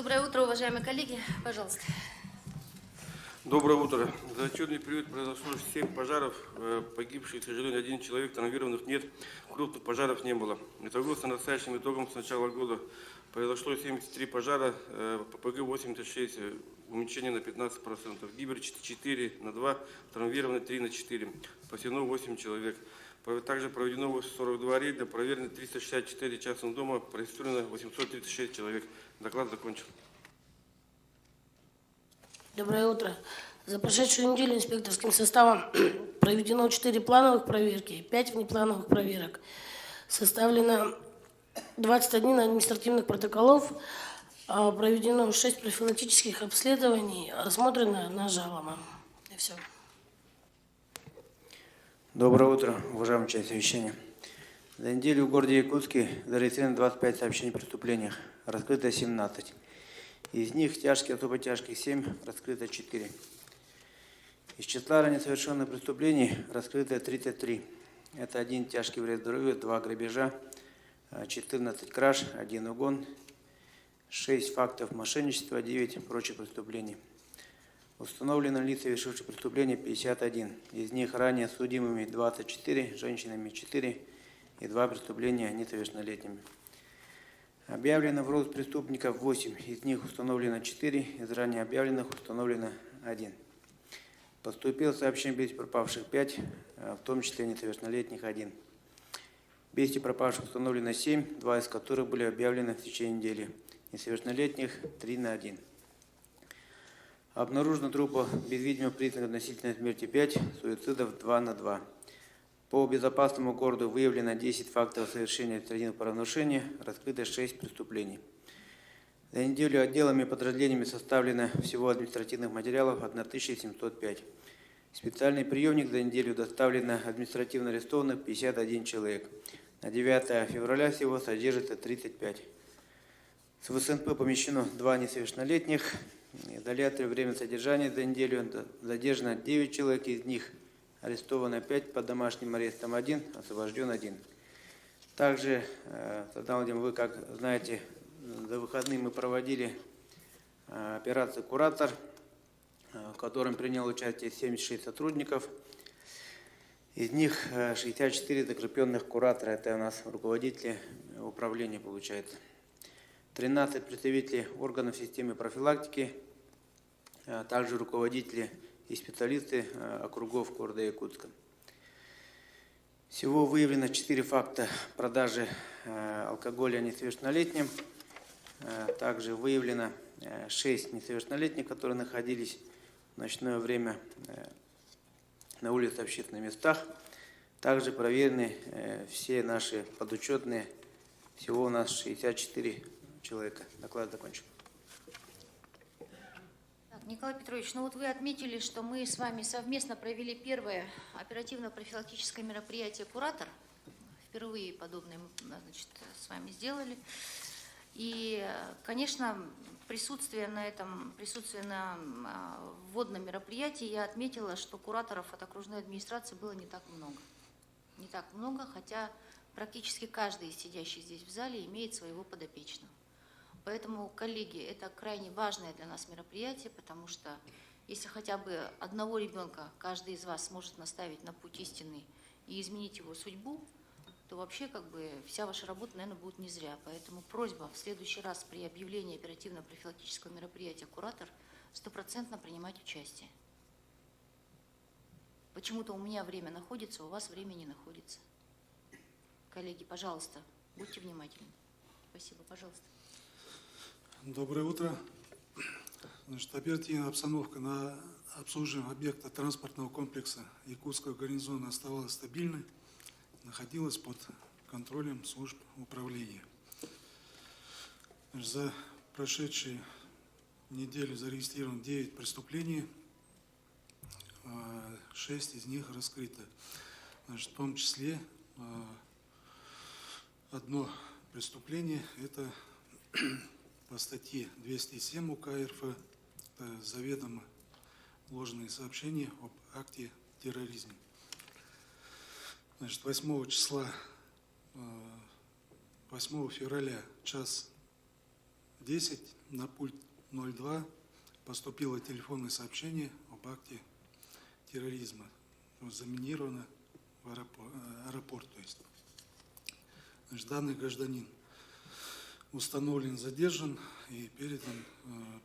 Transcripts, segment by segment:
Доброе утро, уважаемые коллеги. Пожалуйста. Доброе утро. За отчетный период произошло 7 пожаров, погибших, к сожалению, 1 человек, травмированных нет, крупных пожаров не было. Итого, с настоящим итогом с начала года произошло 73 пожара, ППГ 86, уменьшение на 15%, гибель 4 на 2, травмированы 3 на 4, спасено 8 человек. Также проведено 42 рейда, проверено 364 частных дома, прорегистрировано 836 человек. Доклад закончен. Доброе утро. За прошедшую неделю инспекторским составом проведено 4 плановых проверки, 5 внеплановых проверок. Составлено 21 административных протоколов, проведено 6 профилактических обследований, рассмотрено на жалобы. И все. Доброе утро, уважаемые участники совещания. За неделю в городе Якутске зарегистрировано 25 сообщений о преступлениях, раскрыто 17. Из них тяжкие, особо тяжкие 7, раскрыто 4. Из числа ранее совершенных преступлений раскрыто 33. Это 1 тяжкий вред здоровью, 2 грабежа, 14 краж, 1 угон, 6 фактов мошенничества, 9 прочих преступлений. Установлено лица, совершившие преступления, 51. Из них ранее судимыми 24, женщинами 4 и 2 преступления несовершеннолетними. Объявлено в розыск преступников 8, из них установлено 4, из ранее объявленных установлено 1. Поступило сообщение без пропавших 5, в том числе несовершеннолетних 1. Без пропавших установлено 7, 2 из которых были объявлены в течение недели. Несовершеннолетних 3 на 1. Обнаружено трупов без видимых признаков относительной смерти 5, суицидов 2 на 2. По безопасному городу выявлено 10 фактов совершения административных правонарушений, раскрыто 6 преступлений. За неделю отделами и подразделениями составлено всего административных материалов 1705. Специальный приемник за неделю доставлено административно арестованных 51 человек. На 9 февраля всего содержится 35. С ВСНП помещено 2 несовершеннолетних. Изоляторы время содержания за неделю задержано 9 человек, из них арестовано 5, под домашним арестом 1, освобожден 1. Также, вы, как знаете, за выходные мы проводили операцию «Куратор», в котором приняло участие 76 сотрудников. Из них 64 закрепленных куратора, это у нас руководители управления получается. 13 представителей органов системы профилактики, также руководители и специалисты округов города Якутска. Всего выявлено 4 факта продажи алкоголя несовершеннолетним. Также выявлено 6 несовершеннолетних, которые находились в ночное время на улицах, общественных местах. Также проверены все наши подучетные. Всего у нас 64 человека. Доклад закончен. Николай Петрович, ну вот вы отметили, что мы с вами совместно провели первое оперативно-профилактическое мероприятие «Куратор». Впервые подобное мы, значит, с вами сделали. И, конечно, присутствие на вводном мероприятии я отметила, что кураторов от окружной администрации было не так много. Не так много, хотя практически каждый из сидящих здесь в зале имеет своего подопечного. Поэтому, коллеги, это крайне важное для нас мероприятие, потому что если хотя бы одного ребенка каждый из вас сможет наставить на путь истинный и изменить его судьбу, то вообще вся ваша работа, наверное, будет не зря. Поэтому просьба в следующий раз при объявлении оперативно-профилактического мероприятия «Куратор» 100% принимать участие. Почему-то у меня время находится, у вас время не находится. Коллеги, пожалуйста, будьте внимательны. Спасибо, пожалуйста. Доброе утро. Значит, оперативная обстановка на обслуживании объекта транспортного комплекса Якутского гарнизона оставалась стабильной, находилась под контролем служб управления. Значит, за прошедшую неделю зарегистрировано 9 преступлений, 6 из них раскрыто. Значит, в том числе одно преступление – это по статье 207 УК РФ, это заведомо ложные сообщения об акте терроризма. Значит, 8 февраля, час 10 на пульт 02 поступило телефонное сообщение об акте терроризма. Заминировано в аэропорт. То есть. Значит, данный гражданин установлен, задержан и передан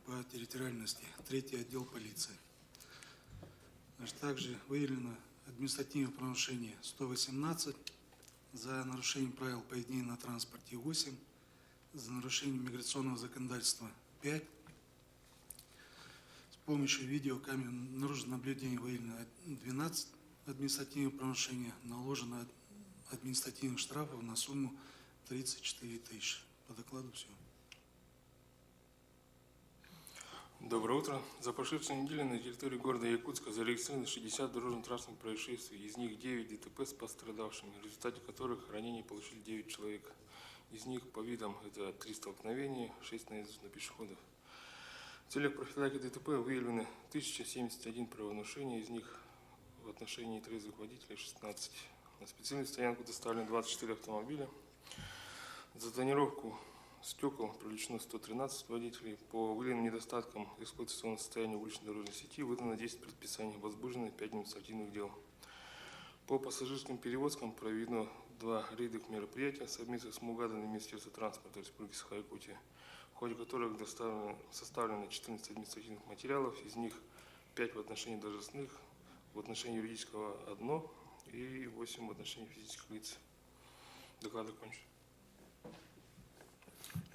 по территориальности 3-й отдел полиции. Значит, также выявлено административное правонарушение 118, за нарушение правил поведения на транспорте 8, за нарушение миграционного законодательства 5. С помощью видеокамер наружного наблюдения выявлено 12 административных правонарушений, наложено административных штрафов на сумму 34 тысячи. По докладу все. Доброе утро. За прошедшую неделю на территории города Якутска зарегистрировано 60 дорожно-транспортных происшествий, из них 9 ДТП с пострадавшими, в результате которых ранений получили 9 человек. Из них по видам это 3 столкновения, 6 наездов на пешеходов. В целях профилактики ДТП выявлено 1071 правонарушения, из них в отношении трезвых водителей 16. На специальную стоянку доставлено 24 автомобиля. За тонировку стекол привлечено 113 водителей. По выявленным недостаткам эксплуатационного состояния уличной дорожной сети выдано 10 предписаний, возбуждено 5 административных дел. По пассажирским перевозкам проведено 2 рейдовых мероприятия совместно с МУГАДом и Министерством транспорта Республики Саха-Якутия, в ходе которых составлено 14 административных материалов, из них 5 в отношении должностных, в отношении юридического 1 и 8 в отношении физических лиц. Доклад окончен.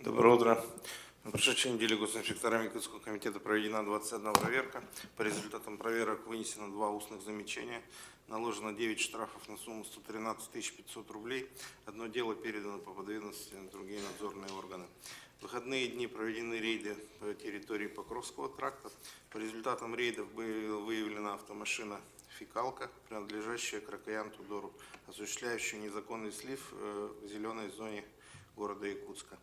Доброе утро. На прошедшей неделе госинспекторами Якутского комитета проведена 21 проверка. По результатам проверок вынесено 2 устных замечания. Наложено 9 штрафов на сумму 113 500 рублей. Одно дело передано по подведомственности на другие надзорные органы. В выходные дни проведены рейды по территории Покровского тракта. По результатам рейдов была выявлена автомашина «Фекалка», принадлежащая Кракоян Тудору, осуществляющая незаконный слив в зеленой зоне города Якутска.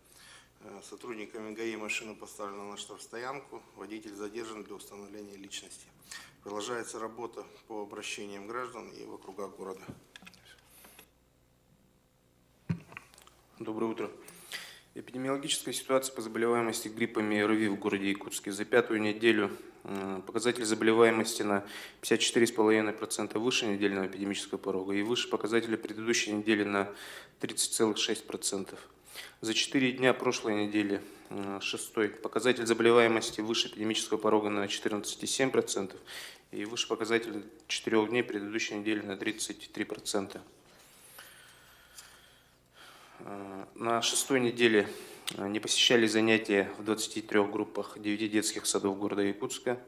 Сотрудниками ГАИ машина поставлена на штрафстоянку, водитель задержан для установления личности. Продолжается работа по обращениям граждан и в округах города. Доброе утро. Эпидемиологическая ситуация по заболеваемости гриппом и ОРВИ в городе Якутске. За 5-ю неделю показатель заболеваемости на 54,5% выше недельного эпидемического порога и выше показателя предыдущей недели на 30,6%. За 4 дня прошлой недели, 6-й, показатель заболеваемости выше эпидемического порога на 14,7% и выше показателя 4 дней предыдущей недели на 33%. На 6-й неделе не посещали занятия в 23 группах 9 детских садов города Якутска.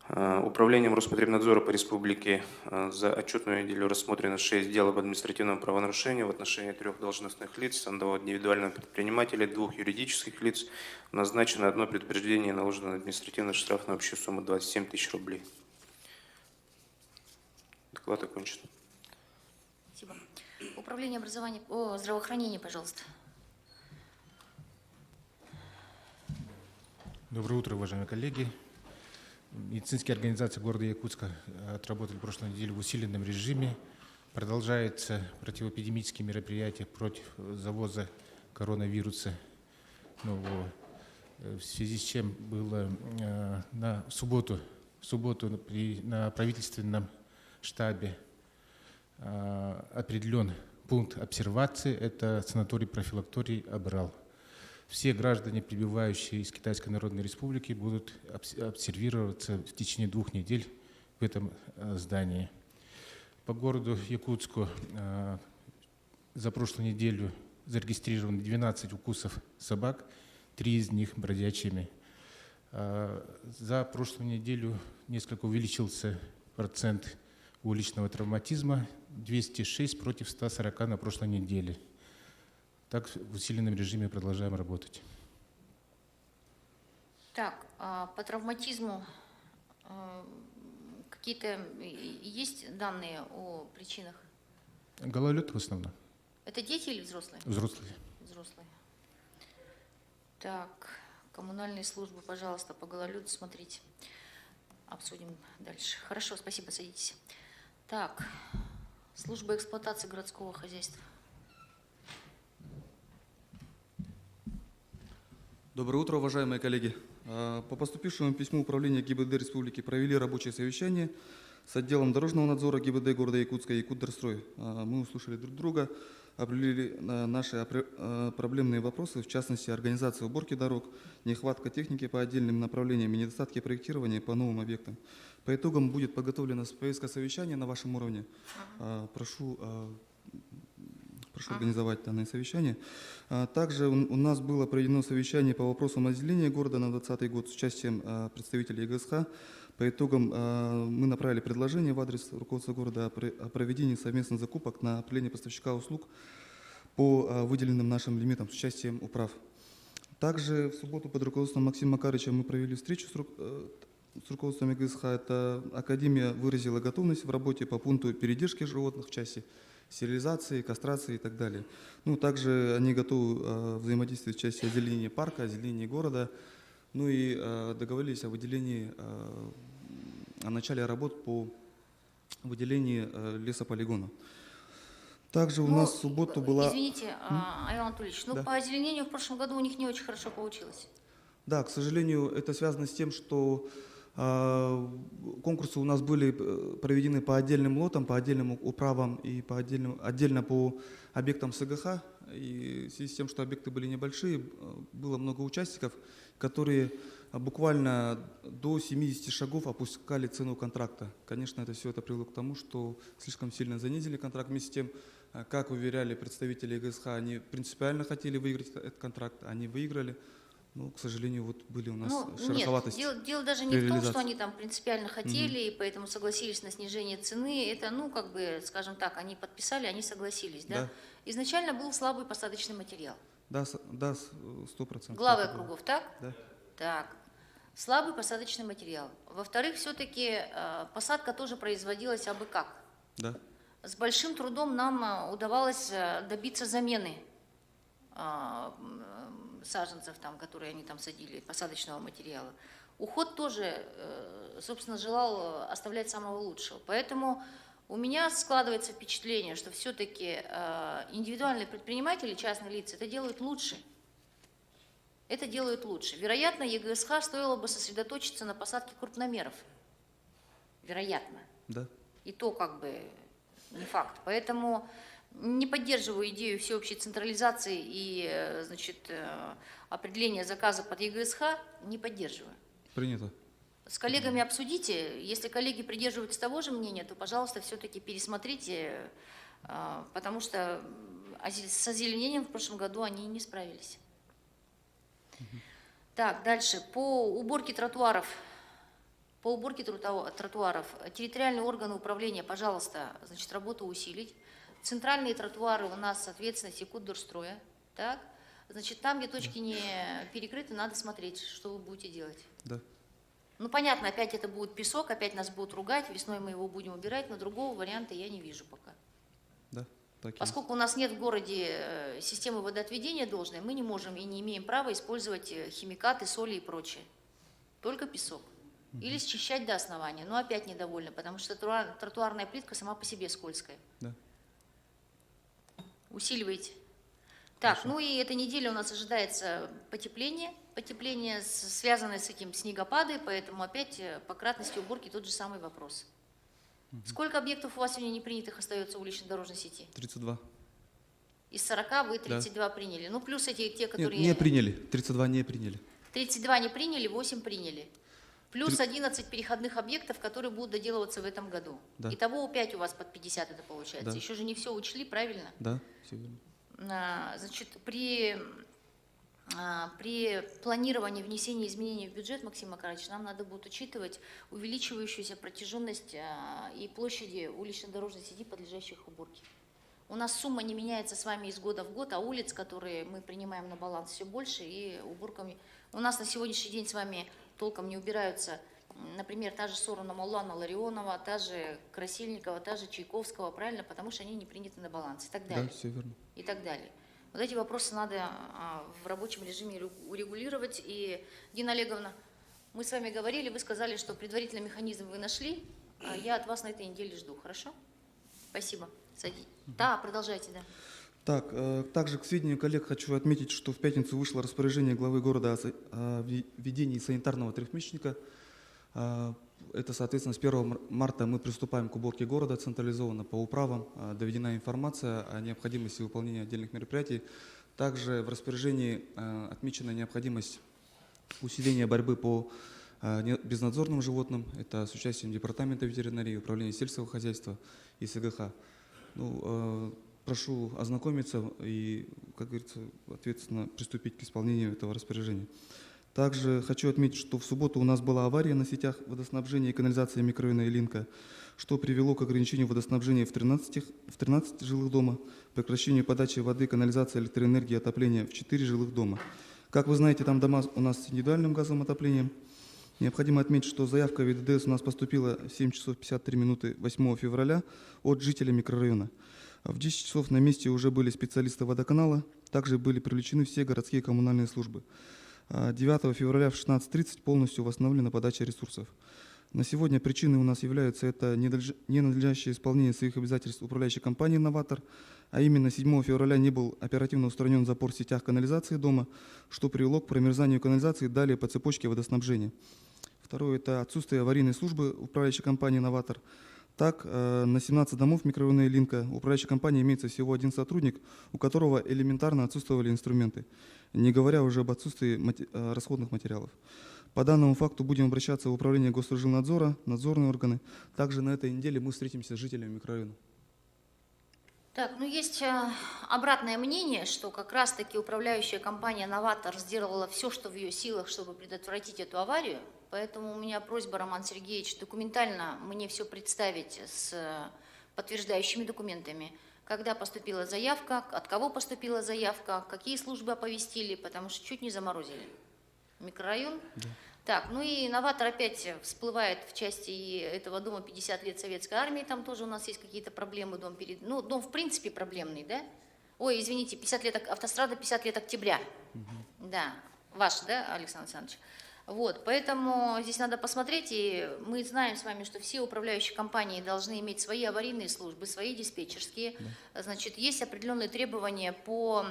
Управлением Роспотребнадзора по республике за отчетную неделю рассмотрено 6 дел об административном правонарушении в отношении 3 должностных лиц, 1 индивидуального предпринимателя, 2 юридических лиц. Назначено 1 предупреждение и наложено административный штраф на общую сумму 27 тысяч рублей. Доклад окончен. Спасибо. Управление здравоохранения, пожалуйста. Доброе утро, уважаемые коллеги. Медицинские организации города Якутска отработали прошлую неделю в усиленном режиме. Продолжаются противоэпидемические мероприятия против завоза коронавируса нового. В связи с чем было в субботу на правительственном штабе определен пункт обсервации. Это санаторий-профилакторий «Абрал». Все граждане, прибывающие из Китайской Народной Республики, будут обсервироваться в течение 2 недель в этом здании. По городу Якутску за прошлую неделю зарегистрировано 12 укусов собак, 3 из них бродячими. За прошлую неделю несколько увеличился процент уличного травматизма, 206 против 140 на прошлой неделе. Так в усиленном режиме продолжаем работать. Так, по травматизму какие-то есть данные о причинах? Гололед в основном. Это дети или взрослые? Взрослые. Взрослые. Так, коммунальные службы, пожалуйста, по гололеду смотрите. Обсудим дальше. Хорошо, спасибо, садитесь. Так, служба эксплуатации городского хозяйства. Доброе утро, уважаемые коллеги. По поступившему письму Управления ГИБДД Республики провели рабочее совещание с отделом дорожного надзора ГИБДД города Якутска и Якутдорстрой. Мы услышали друг друга, определили наши проблемные вопросы, в частности, организация уборки дорог, нехватка техники по отдельным направлениям и недостатки проектирования по новым объектам. По итогам будет подготовлено повестка совещания на вашем уровне. Прошу организовать данное совещание. Также у нас было проведено совещание по вопросам озеленения города на 2020 год с участием представителей ЕГСХ. По итогам мы направили предложение в адрес руководства города о проведении совместных закупок на определение поставщика услуг по выделенным нашим лимитам с участием управ. Также в субботу под руководством Максима Макарыча мы провели встречу с руководством ЕГСХ. Это Академия выразила готовность в работе по пункту передержки животных в части стерилизации, кастрации и так далее. Ну, также они готовы взаимодействовать в части озеленения парка, озеленения города. Ну и договорились о выделении, о начале работ по выделению лесополигона. Также у нас в субботу была... Извините, Иван Анатольевич, Да. по озеленению в прошлом году у них не очень хорошо получилось. Да, к сожалению, это связано с тем, что конкурсы у нас были проведены по отдельным лотам, по отдельным управам и отдельно по объектам СГХ. И в связи с тем, что объекты были небольшие, было много участников, которые буквально до 70 шагов опускали цену контракта. Конечно, все это привело к тому, что слишком сильно занизили контракт. Вместе с тем, как уверяли представители ЕГСХ, они принципиально хотели выиграть этот контракт, они выиграли. Ну, к сожалению, вот были у нас шероховатости. Нет, дело даже не в том, что они там принципиально хотели, и поэтому согласились на снижение цены. Это, скажем так, они подписали, они согласились, да? Да. Изначально был слабый посадочный материал. Да, 100%. Главы округов, так? Да. Так. Слабый посадочный материал. Во-вторых, все-таки посадка тоже производилась абы как. Да. С большим трудом нам удавалось добиться замены саженцев, там, которые они там садили, посадочного материала. Уход тоже, собственно, желал оставлять самого лучшего. Поэтому у меня складывается впечатление, что все-таки индивидуальные предприниматели, частные лица, это делают лучше. Это делают лучше. Вероятно, ЕГСХ стоило бы сосредоточиться на посадке крупномеров. Вероятно. Да. И то не факт. Поэтому не поддерживаю идею всеобщей централизации и, определения заказа под ЕГСХ, не поддерживаю. Принято. С коллегами обсудите. Если коллеги придерживаются того же мнения, то, пожалуйста, все-таки пересмотрите, потому что с озеленением в прошлом году они не справились. Так, дальше. По уборке тротуаров. Территориальные органы управления, пожалуйста, работу усилить. Центральные тротуары у нас, соответственно, Якутдорстроя. Так? Там, где точки не перекрыты, надо смотреть, что вы будете делать. Да. Ну, понятно, опять это будет песок, опять нас будут ругать, весной мы его будем убирать, но другого варианта я не вижу пока. Да, так и Поскольку у нас нет в городе системы водоотведения должной, мы не можем и не имеем права использовать химикаты, соли и прочее. Только песок. Или счищать до основания. Но опять недовольны, потому что тротуарная плитка сама по себе скользкая. Да. Усиливайте. Так, ну и эта неделя у нас ожидается потепление. Потепление, связанное с этим снегопады, поэтому опять по кратности уборки тот же самый вопрос. Сколько объектов у вас сегодня непринятых остается в уличной дорожной сети? 32. Из 40 вы 32 приняли. Ну, плюс те, которые... Нет, не приняли. 32 не приняли. 32 не приняли, 8 приняли. Плюс 11 переходных объектов, которые будут доделываться в этом году. Да. Итого 5 у вас под 50 это получается. Да. Еще же не все учли, правильно? Да, все верно. При планировании внесения изменений в бюджет, Максим Макарович, нам надо будет учитывать увеличивающуюся протяженность и площади улично-дорожной сети, подлежащих уборке. У нас сумма не меняется с вами из года в год, а улиц, которые мы принимаем на баланс, все больше, и уборками. У нас на сегодняшний день с вами толком не убираются, например, та же Сорона Маллана Ларионова, та же Красильникова, та же Чайковского, правильно, потому что они не приняты на баланс и так далее. Да, все верно. И так далее. Вот эти вопросы надо в рабочем режиме урегулировать. И, Дина Олеговна, мы с вами говорили, вы сказали, что предварительный механизм вы нашли, я от вас на этой неделе жду, хорошо? Спасибо. Садитесь. Да, продолжайте, да. Так, также к сведению коллег хочу отметить, что в пятницу вышло распоряжение главы города о введении санитарного трехмесячника. Это, соответственно, с 1 марта мы приступаем к уборке города централизованно по управам. Доведена информация о необходимости выполнения отдельных мероприятий. Также в распоряжении отмечена необходимость усиления борьбы по безнадзорным животным. Это с участием Департамента ветеринарии, Управления сельского хозяйства и СГХ. Прошу ознакомиться и, как говорится, ответственно приступить к исполнению этого распоряжения. Также хочу отметить, что в субботу у нас была авария на сетях водоснабжения и канализации микрорайона Илинка, что привело к ограничению водоснабжения в 13 жилых дома, прекращению подачи воды, канализации, электроэнергии и отопления в 4 жилых дома. Как вы знаете, там дома у нас с индивидуальным газовым отоплением. Необходимо отметить, что заявка в ВДДС у нас поступила в 7 часов 53 минуты 8 февраля от жителя микрорайона. В 10 часов на месте уже были специалисты водоканала, также были привлечены все городские коммунальные службы. 9 февраля в 16:30 полностью восстановлена подача ресурсов. На сегодня причиной у нас являются это ненадлежащее исполнение своих обязательств управляющей компании «Новатор», а именно 7 февраля не был оперативно устранен запор в сетях канализации дома, что привело к промерзанию канализации далее по цепочке водоснабжения. Второе – это отсутствие аварийной службы управляющей компании «Новатор». Так, на 17 домов микрорайона Илинка управляющей компании имеется всего один сотрудник, у которого элементарно отсутствовали инструменты, не говоря уже об отсутствии расходных материалов. По данному факту будем обращаться в управление Госрежимнадзора, надзорные органы. Также на этой неделе мы встретимся с жителями микрорайона. Так, ну есть обратное мнение, что как раз-таки управляющая компания «Новатор» сделала все, что в ее силах, чтобы предотвратить эту аварию. Поэтому у меня просьба, Роман Сергеевич, документально мне все представить с подтверждающими документами. Когда поступила заявка, от кого поступила заявка, какие службы оповестили, потому что чуть не заморозили. Микрорайон? Да. Так, ну и «Новатор» опять всплывает в части этого дома 50 лет Советской Армии, там тоже у нас есть какие-то проблемы, дом в принципе проблемный, да? Ой, извините, 50 лет автострада, 50 лет октября. Угу. Да, ваш, да, Александр Александрович? Вот, поэтому здесь надо посмотреть, и мы знаем с вами, что все управляющие компании должны иметь свои аварийные службы, свои диспетчерские. Да. Значит, есть определенные требования по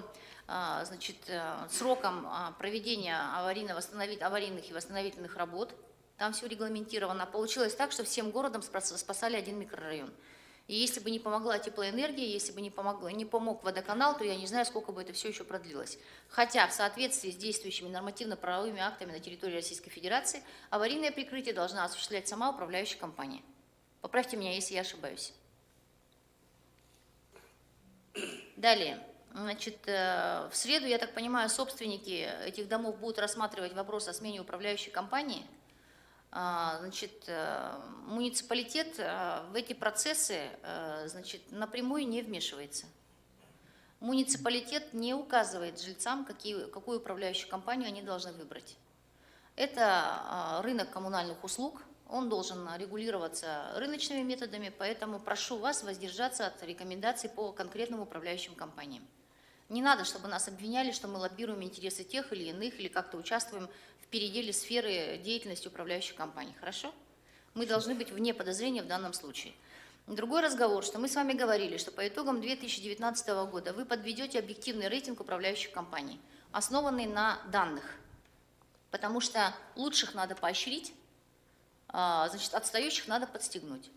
срокам проведения аварийных и восстановительных работ. Там все регламентировано. Получилось так, что всем городом спасали один микрорайон. И если бы не помогла теплоэнергия, если бы не помог водоканал, то я не знаю, сколько бы это все еще продлилось. Хотя в соответствии с действующими нормативно-правовыми актами на территории Российской Федерации аварийное прикрытие должна осуществлять сама управляющая компания. Поправьте меня, если я ошибаюсь. Далее. Значит, в среду, я так понимаю, собственники этих домов будут рассматривать вопрос о смене управляющей компании. Значит, муниципалитет в эти процессы напрямую не вмешивается. Муниципалитет не указывает жильцам, какую управляющую компанию они должны выбрать. Это рынок коммунальных услуг, он должен регулироваться рыночными методами, поэтому прошу вас воздержаться от рекомендаций по конкретным управляющим компаниям. Не надо, чтобы нас обвиняли, что мы лоббируем интересы тех или иных, или как-то участвуем в переделе сферы деятельности управляющих компаний. Хорошо? Мы должны быть вне подозрения в данном случае. Другой разговор, что мы с вами говорили, что по итогам 2019 года вы подведете объективный рейтинг управляющих компаний, основанный на данных, потому что лучших надо поощрить, отстающих надо подстегнуть.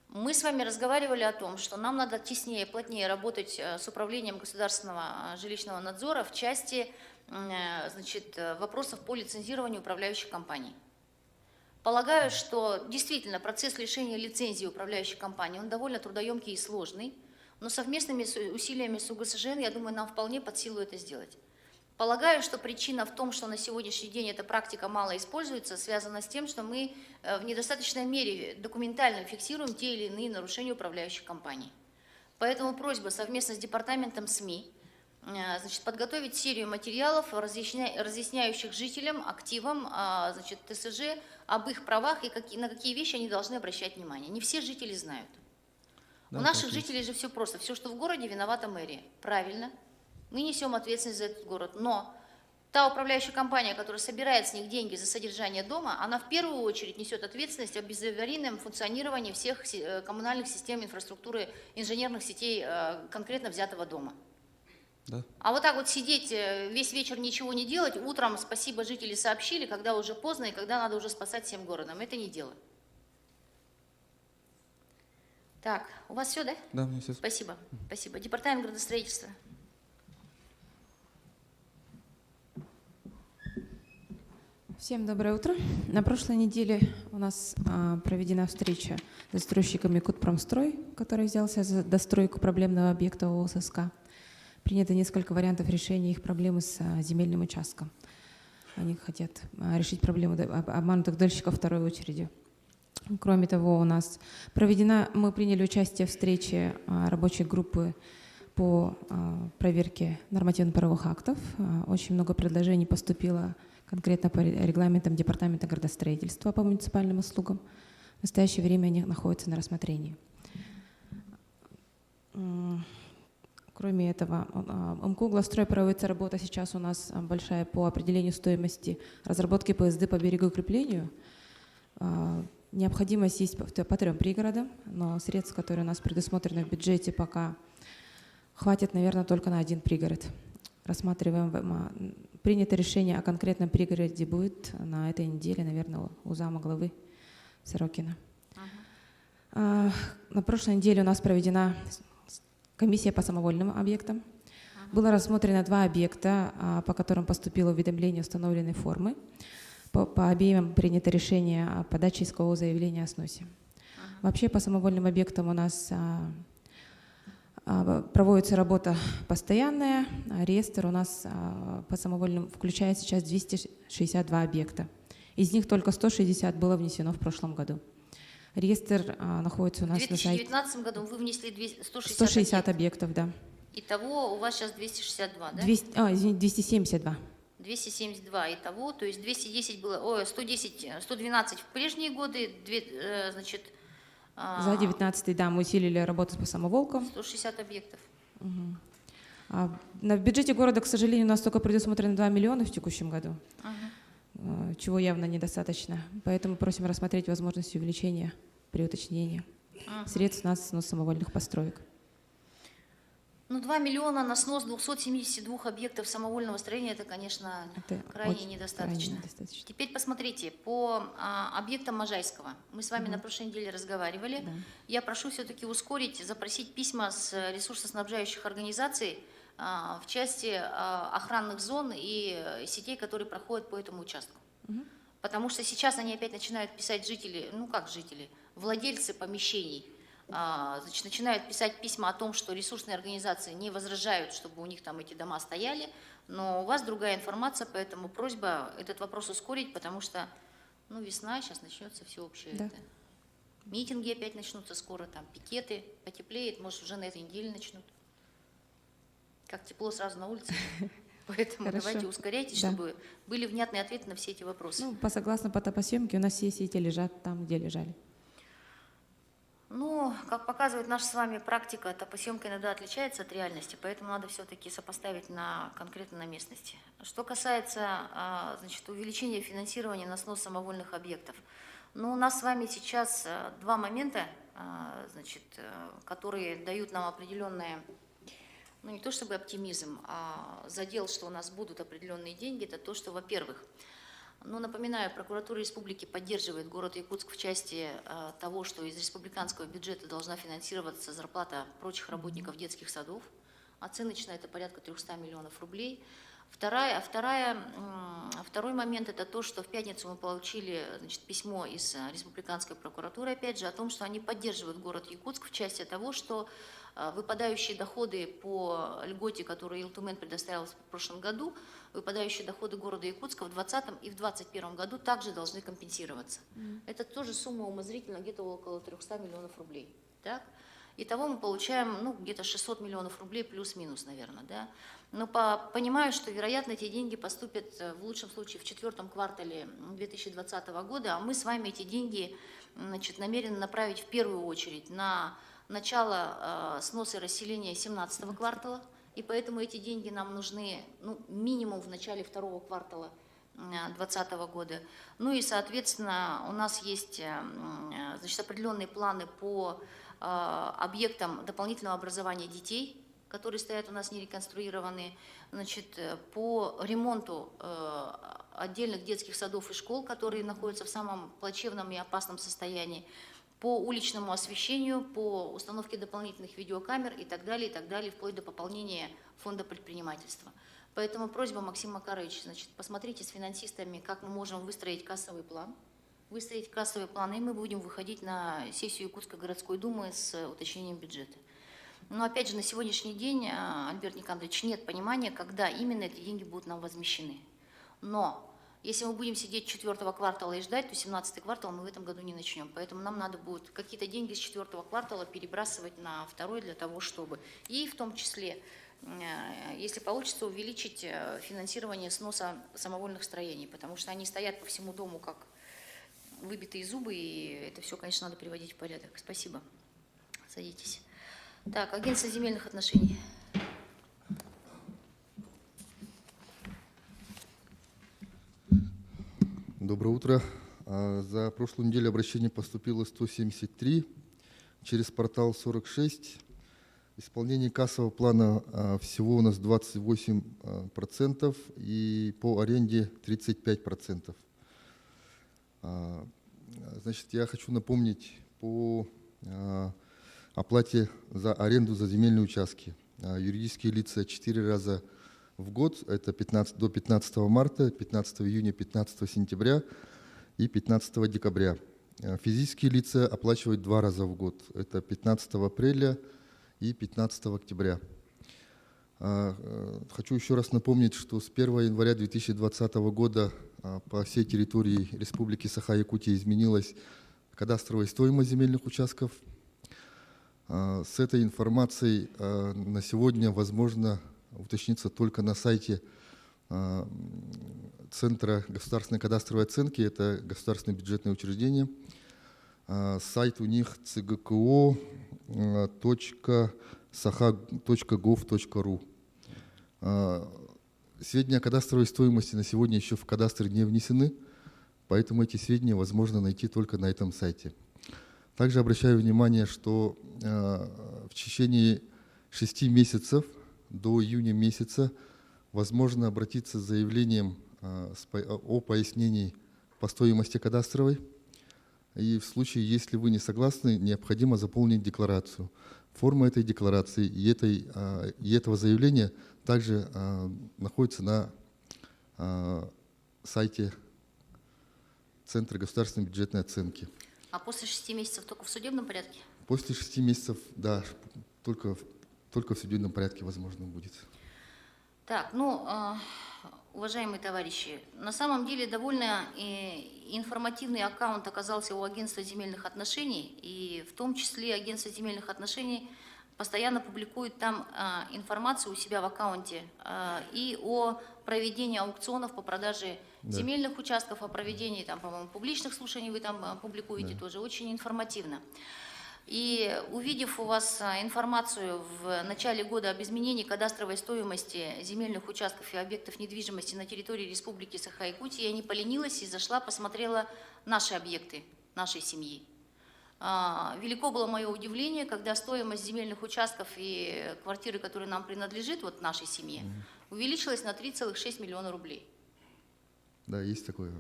Мы с вами разговаривали о том, что нам надо теснее, плотнее работать с управлением государственного жилищного надзора в части вопросов по лицензированию управляющих компаний. Полагаю, что действительно процесс лишения лицензии управляющей компании, он довольно трудоемкий и сложный, но совместными усилиями с УГСЖН, я думаю, нам вполне под силу это сделать. Полагаю, что причина в том, что на сегодняшний день эта практика мало используется, связана с тем, что мы в недостаточной мере документально фиксируем те или иные нарушения управляющих компаний. Поэтому просьба совместно с департаментом СМИ подготовить серию материалов, разъясняющих жителям, активам ТСЖ об их правах и на какие вещи они должны обращать внимание. Не все жители знают. Да, у наших жителей же все просто. Все, что в городе, виновата мэрия. Правильно. Мы несем ответственность за этот город, но та управляющая компания, которая собирает с них деньги за содержание дома, она в первую очередь несет ответственность о безаварийном функционировании всех коммунальных систем инфраструктуры, инженерных сетей конкретно взятого дома. Да. А вот так вот сидеть весь вечер ничего не делать, утром спасибо жители сообщили, когда уже поздно и когда надо уже спасать всем городом. Это не дело. Так, у вас все, да? Да, мне все. Спасибо. Спасибо. Департамент градостроительства. Всем доброе утро. На прошлой неделе у нас проведена встреча с застройщиками Кутпромстрой, который взялся за достройку проблемного объекта ООССК. Принято несколько вариантов решения их проблемы с земельным участком. Они хотят решить проблему обманутых дольщиков второй очереди. Кроме того, у нас мы приняли участие в встрече рабочей группы по проверке нормативно-правовых актов. Очень много предложений поступило конкретно по регламентам Департамента градостроительства по муниципальным услугам. В настоящее время они находятся на рассмотрении. Кроме этого, МКУ «Главстрой» проводится работа сейчас у нас большая по определению стоимости разработки ПСД по берегу укреплению. Необходимость есть по 3 пригородам, но средств, которые у нас предусмотрены в бюджете, пока хватит, наверное, только на 1 пригород. Рассматриваем, принято решение о конкретном пригороде будет на этой неделе, наверное, у зама главы Сорокина. На прошлой неделе у нас проведена комиссия по самовольным объектам. Было рассмотрено 2 объекта, по которым поступило уведомление установленной формы. По обеим принято решение о подаче искового заявления о сносе. Вообще по самовольным объектам у нас проводится работа постоянная. Реестр у нас по самовольным включает сейчас 262 объекта. Из них только 160 было внесено в прошлом году. Реестр находится у нас на сайте. В 2019 году вы внесли 160 объектов, да. Итого у вас сейчас 262, да? 272. 272 итого, то есть 210 было, 112 в прежние годы, значит... За 19-й, да, мы усилили работу по самоволкам. 160 объектов. В бюджете города, к сожалению, у нас только предусмотрено 2 миллиона в текущем году, чего явно недостаточно. Поэтому просим рассмотреть возможность увеличения при уточнении средств на снос самовольных построек. Ну, 2 миллиона на снос 272 объектов самовольного строения, это, конечно, крайне недостаточно. Теперь посмотрите, по объектам Можайского. Мы с вами на прошлой неделе разговаривали. Да. Я прошу все-таки ускорить, запросить письма с ресурсоснабжающих организаций в части охранных зон и сетей, которые проходят по этому участку. Потому что сейчас они опять начинают писать жители, ну как жители, владельцы помещений, значит, начинают писать письма о том, что ресурсные организации не возражают, чтобы у них там эти дома стояли, но у вас другая информация, поэтому просьба этот вопрос ускорить, потому что, ну, весна, сейчас начнется всеобщее это. Митинги опять начнутся скоро, там, пикеты, потеплеет, может, уже на этой неделе начнут. Как тепло сразу на улице. Поэтому давайте ускоряйтесь, чтобы были внятные ответы на все эти вопросы. Ну, согласно потопосъемке, у нас все сети лежат там, где лежали. Ну, как показывает наша с вами практика, топосъемка иногда отличается от реальности, поэтому надо все-таки сопоставить конкретно на местности. Что касается, значит, увеличения финансирования на снос самовольных объектов, ну, у нас с вами сейчас 2 момента, значит, которые дают нам определенное, ну, не то чтобы оптимизм, а задел, что у нас будут определенные деньги, это то, что, во-первых, ну, напоминаю, прокуратура республики поддерживает город Якутск в части того, что из республиканского бюджета должна финансироваться зарплата прочих работников детских садов. Оценочно это порядка 300 миллионов рублей. Второй момент – это то, что в пятницу мы получили, значит, письмо из республиканской прокуратуры, опять же, о том, что они поддерживают город Якутск в части того, что выпадающие доходы по льготе, которую Илтумен предоставил в прошлом году, выпадающие доходы города Якутска в 2020 и в 2021 году также должны компенсироваться. Это тоже сумма умозрительно где-то около 300 миллионов рублей. Так? Итого мы получаем, ну, где-то 600 миллионов рублей плюс-минус, наверное. Да? Но понимаю, что, вероятно, эти деньги поступят в лучшем случае в 4-м квартале 2020 года, а мы с вами эти деньги, значит, намерены направить в первую очередь на начало сноса расселения 17-го квартала, и поэтому эти деньги нам нужны, ну, минимум в начале 2-го квартала 2020 года. Ну и, соответственно, у нас есть, значит, определенные планы по объектам дополнительного образования детей, которые стоят у нас не реконструированные, значит, по ремонту отдельных детских садов и школ, которые находятся в самом плачевном и опасном состоянии, по уличному освещению, по установке дополнительных видеокамер и так далее, вплоть до пополнения фонда предпринимательства. Поэтому просьба, Максим Макарович, значит, посмотрите с финансистами, как мы можем выстроить кассовый план, и мы будем выходить на сессию Якутской городской думы с уточнением бюджета. Но опять же, на сегодняшний день, Альберт Никандрович, нет понимания, когда именно эти деньги будут нам возмещены. Но если мы будем сидеть 4-го квартала и ждать, то 17-й квартал мы в этом году не начнем. Поэтому нам надо будет какие-то деньги с 4-го квартала перебрасывать на 2-й для того, чтобы... И в том числе, если получится, увеличить финансирование сноса самовольных строений, потому что они стоят по всему дому как выбитые зубы, и это все, конечно, надо приводить в порядок. Спасибо. Садитесь. Так, агентство земельных отношений. Доброе утро. За прошлую неделю обращений поступило 173, через портал 46. Исполнение кассового плана всего у нас 28% и по аренде 35%. Значит, я хочу напомнить по оплате за аренду за земельные участки. Юридические лица 4 раза в год, это до 15 марта, 15 июня, 15 сентября и 15 декабря. Физические лица оплачивают 2 раза в год, это 15 апреля и 15 октября. Хочу еще раз напомнить, что с 1 января 2020 года по всей территории Республики Саха-Якутия изменилась кадастровая стоимость земельных участков. С этой информацией на сегодня возможно уточниться только на сайте Центра государственной кадастровой оценки, это государственное бюджетное учреждение. Сайт у них cgko.saha.gov.ru. Сведения о кадастровой стоимости на сегодня еще в кадастр не внесены, поэтому эти сведения возможно найти только на этом сайте. Также обращаю внимание, что в течение 6 месяцев до июня месяца возможно обратиться с заявлением о пояснении по стоимости кадастровой. И в случае, если вы не согласны, необходимо заполнить декларацию. Форма этой декларации и этого заявления также находится на сайте Центра государственной бюджетной оценки. А после 6 месяцев только в судебном порядке? После 6 месяцев, да, только в судебном порядке возможно будет. Так, ну, уважаемые товарищи, на самом деле довольно информативный аккаунт оказался у агентства земельных отношений, и в том числе агентство земельных отношений постоянно публикует там информацию у себя в аккаунте и о проведении аукционов по продаже земельных участков, о проведении, там, по-моему, публичных слушаний вы там публикуете тоже, очень информативно. И увидев у вас информацию в начале года об изменении кадастровой стоимости земельных участков и объектов недвижимости на территории Республики Саха-Якутия, я не поленилась и зашла, посмотрела наши объекты, нашей семьи. Велико было мое удивление, когда стоимость земельных участков и квартиры, которые нам принадлежит, вот нашей семье, увеличилась на 3,6 миллиона рублей. Да, есть такое.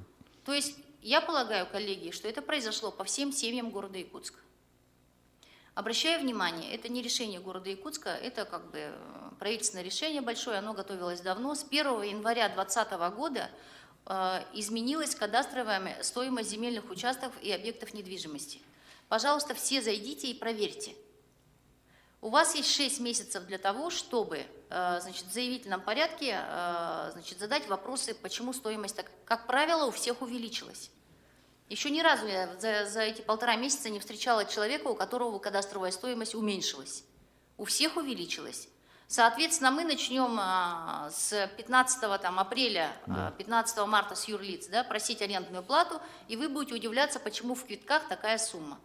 То есть я полагаю, коллеги, что это произошло по всем семьям города Якутска. Обращаю внимание, это не решение города Якутска, это как бы правительственное решение большое, оно готовилось давно. С 1 января 2020 года изменилась кадастровая стоимость земельных участков и объектов недвижимости. Пожалуйста, все зайдите и проверьте. У вас есть 6 месяцев для того, чтобы, значит, в заявительном порядке, значит, задать вопросы, почему стоимость, так, как правило, у всех увеличилась. Еще ни разу я за эти 1,5 месяца не встречала человека, у которого кадастровая стоимость уменьшилась. У всех увеличилась. Соответственно, мы начнем с 15 апреля, 15 марта с юрлиц, да, просить арендную плату, и вы будете удивляться, почему в квитках такая сумма.